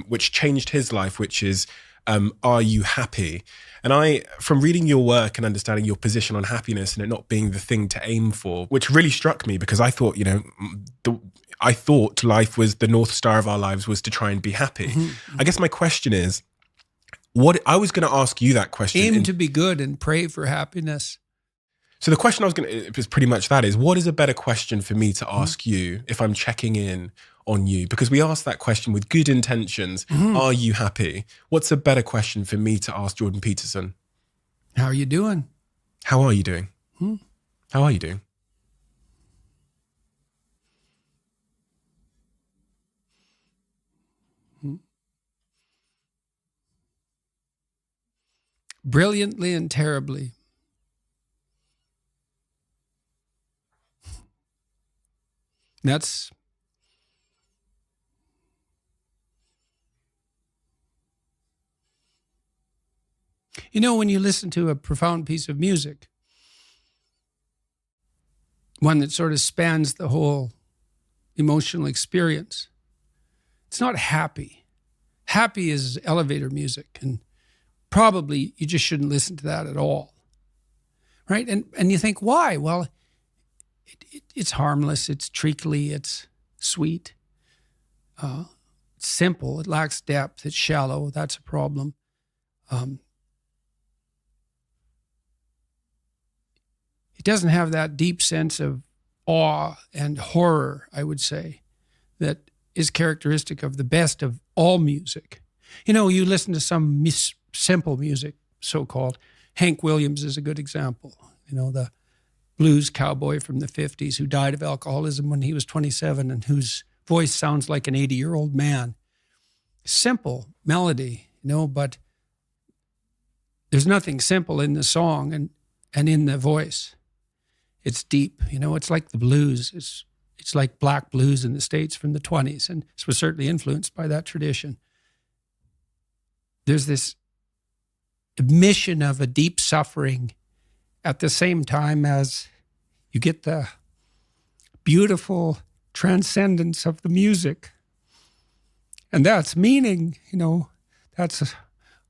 which changed his life, which is, are you happy? And I, from reading your work and understanding your position on happiness and it not being the thing to aim for, which really struck me because I thought, I thought life was the North Star of our lives was to try and be happy. I guess my question is, I was going to ask you that question. Aim to be good and pray for happiness. So the question I was going to, is pretty much that is, what is a better question for me to ask you if I'm checking in on you? Because we asked that question with good intentions. Are you happy? What's a better question for me to ask Jordan Peterson? How are you doing? How are you doing? How are you doing? Brilliantly and terribly. That's when you listen to a profound piece of music, one that sort of spans the whole emotional experience, it's not happy. Happy is elevator music, and probably you just shouldn't listen to that at all, right? And you think, why? Well, it's harmless, it's treacly, it's sweet, it's simple, it lacks depth, it's shallow, that's a problem. It doesn't have that deep sense of awe and horror, I would say, that is characteristic of the best of all music. You listen to some simple music, so-called. Hank Williams is a good example. The blues cowboy from the 50s who died of alcoholism when he was 27 and whose voice sounds like an 80-year-old man. Simple melody, but there's nothing simple in the song and in the voice. It's deep, it's like the blues. It's like black blues in the States from the 20s, and this was certainly influenced by that tradition. There's this admission of a deep suffering at the same time as you get the beautiful transcendence of the music. And that's meaning, that's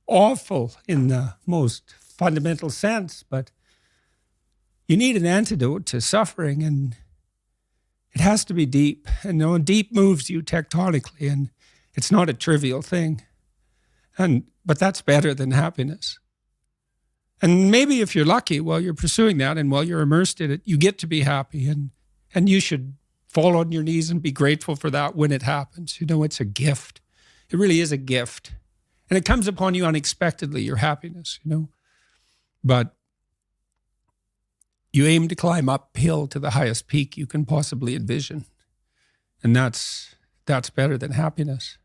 awful in the most fundamental sense, but you need an antidote to suffering, and it has to be deep. And deep moves you tectonically, and it's not a trivial thing. But that's better than happiness. And maybe if you're lucky while you're pursuing that and while you're immersed in it, you get to be happy, and you should fall on your knees and be grateful for that when it happens. It's a gift. It really is a gift. And it comes upon you unexpectedly, your happiness, But you aim to climb uphill to the highest peak you can possibly envision. And that's better than happiness.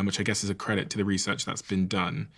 Which I guess is a credit to the research that's been done.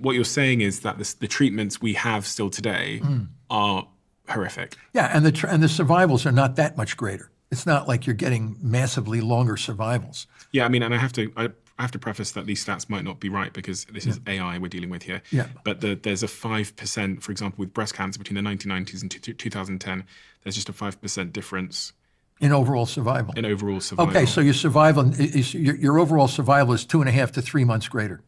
What you're saying is that the treatments we have still today are horrific. Yeah, and the survivals are not that much greater. It's not like you're getting massively longer survivals. Yeah, and I I have to preface that these stats might not be right because this is AI we're dealing with here. Yeah. But there's a 5%, for example, with breast cancer between the 1990s and 2010, there's just a 5% difference In overall survival. in overall survival. Okay, so your survival, your overall survival is 2.5 to 3 months greater.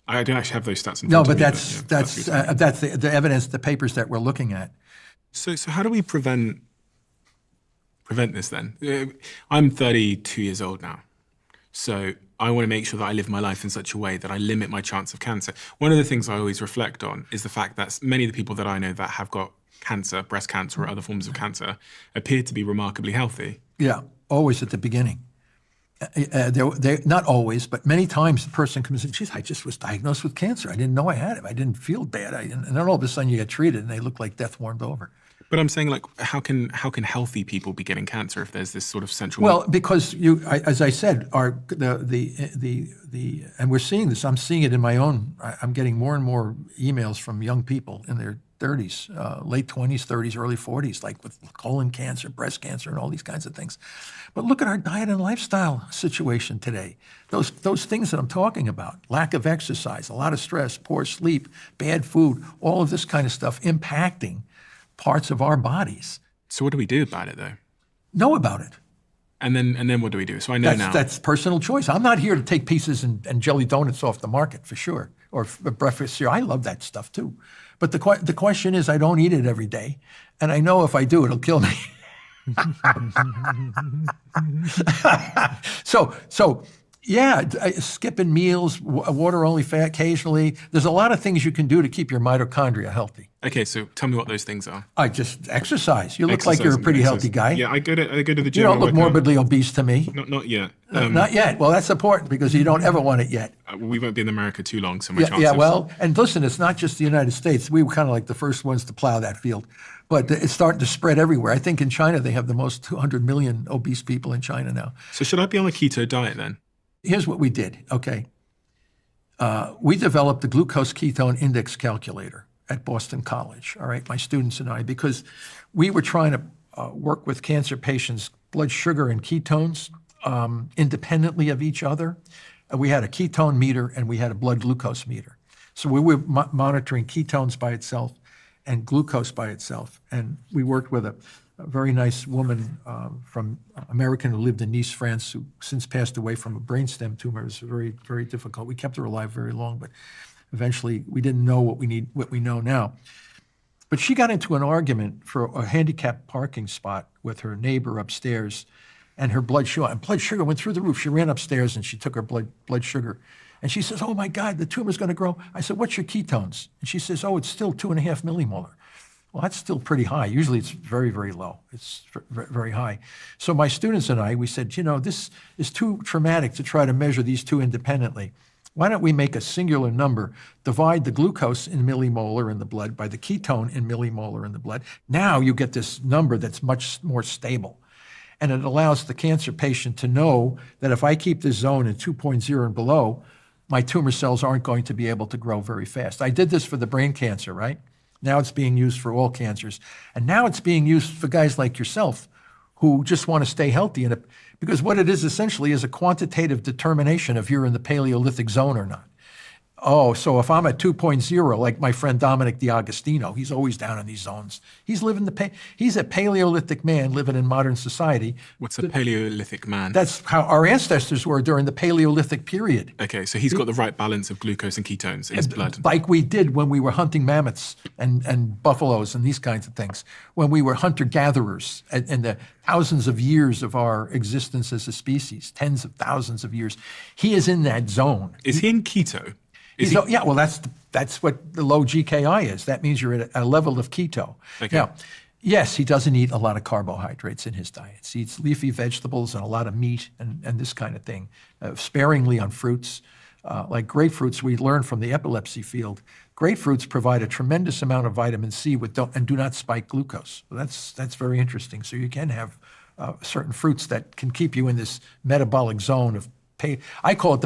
I don't actually have those stats in No, front but of me. that's the evidence, the papers that we're looking at. So how do we prevent this then? I'm 32 years old now. So I want to make sure that I live my life in such a way that I limit my chance of cancer. One of the things I always reflect on is the fact that many of the people that I know that have got cancer, breast cancer or other forms of cancer, appear to be remarkably healthy. Yeah, always at the beginning. They not always, but many times the person comes in, geez, I just was diagnosed with cancer. I didn't know I had it. I didn't feel bad. And then all of a sudden you get treated and they look like death warmed over. But I'm saying, like, how can healthy people be getting cancer if there's this sort of central? Well, because as I said, and we're seeing this. I'm seeing it in my own. I'm getting more and more emails from young people in their 30s, late 20s, 30s, early 40s, like with colon cancer, breast cancer, and all these kinds of things. But look at our diet and lifestyle situation today. Those things that I'm talking about: lack of exercise, a lot of stress, poor sleep, bad food, all of this kind of stuff impacting parts of our bodies. So what do we do about it, though? Know about it. And then what do we do? So I know now. That's personal choice. I'm not here to take pieces and jelly donuts off the market for sure, or breakfast cereal. I love that stuff too. But the question is, I don't eat it every day, and I know if I do, it'll kill me. So yeah, skipping meals, water only occasionally. There's a lot of things you can do to keep your mitochondria healthy. Okay, so tell me what those things are. I just exercise. You look like you're a pretty healthy guy. Yeah, I go to the gym. You don't and look work out. morbidly obese to me. Not yet. Not yet. Well, that's important because you don't ever want it yet. We won't be in America too long, so my Yeah, chances. well, and listen, it's not just the United States. We were kind of like the first ones to plow that field. But it's starting to spread everywhere. I think in China, they have the most 200 million obese people in China now. So should I be on a keto diet then? Here's what we did, okay? We developed the glucose ketone index calculator at Boston College, all right, my students and I, because we were trying to work with cancer patients' blood sugar and ketones independently of each other. We had a ketone meter and we had a blood glucose meter. So we were monitoring ketones by itself and glucose by itself. And we worked with a very nice woman from American who lived in Nice, France, who since passed away from a brainstem tumor. It was very, very difficult. We kept her alive very long, but eventually we didn't know what we know now. But she got into an argument for a handicapped parking spot with her neighbor upstairs, and her blood sugar went through the roof. She ran upstairs and she took her blood sugar. And she says, oh my God, the tumor's gonna grow. I said, what's your ketones? And she says, oh, it's still 2.5 millimolar. Well, that's still pretty high. Usually it's very, very low. It's very high. So my students and I, we said, this is too traumatic to try to measure these two independently. Why don't we make a singular number, divide the glucose in millimolar in the blood by the ketone in millimolar in the blood. Now you get this number that's much more stable. And it allows the cancer patient to know that if I keep this zone at 2.0 and below, my tumor cells aren't going to be able to grow very fast. I did this for the brain cancer, right? Now it's being used for all cancers. And now it's being used for guys like yourself who just want to stay healthy. Because what it is essentially is a quantitative determination if you're in the Paleolithic zone or not. Oh, so if I'm at 2.0, like my friend Dominic D'Agostino, he's always down in these zones. He's a Paleolithic man living in modern society. What's a Paleolithic man? That's how our ancestors were during the Paleolithic period. Okay, so he's got the right balance of glucose and ketones in his blood. Like we did when we were hunting mammoths and buffaloes and these kinds of things, when we were hunter-gatherers in the thousands of years of our existence as a species, tens of thousands of years. He is in that zone. Is he in keto? Yeah, well, that's what the low GKI is. That means you're at a level of keto. Okay. Now, yes, he doesn't eat a lot of carbohydrates in his diet. He eats leafy vegetables and a lot of meat and this kind of thing, sparingly on fruits. Like grapefruits, we learned from the epilepsy field, grapefruits provide a tremendous amount of vitamin C and do not spike glucose. So that's very interesting. So you can have certain fruits that can keep you in this metabolic zone of I call it the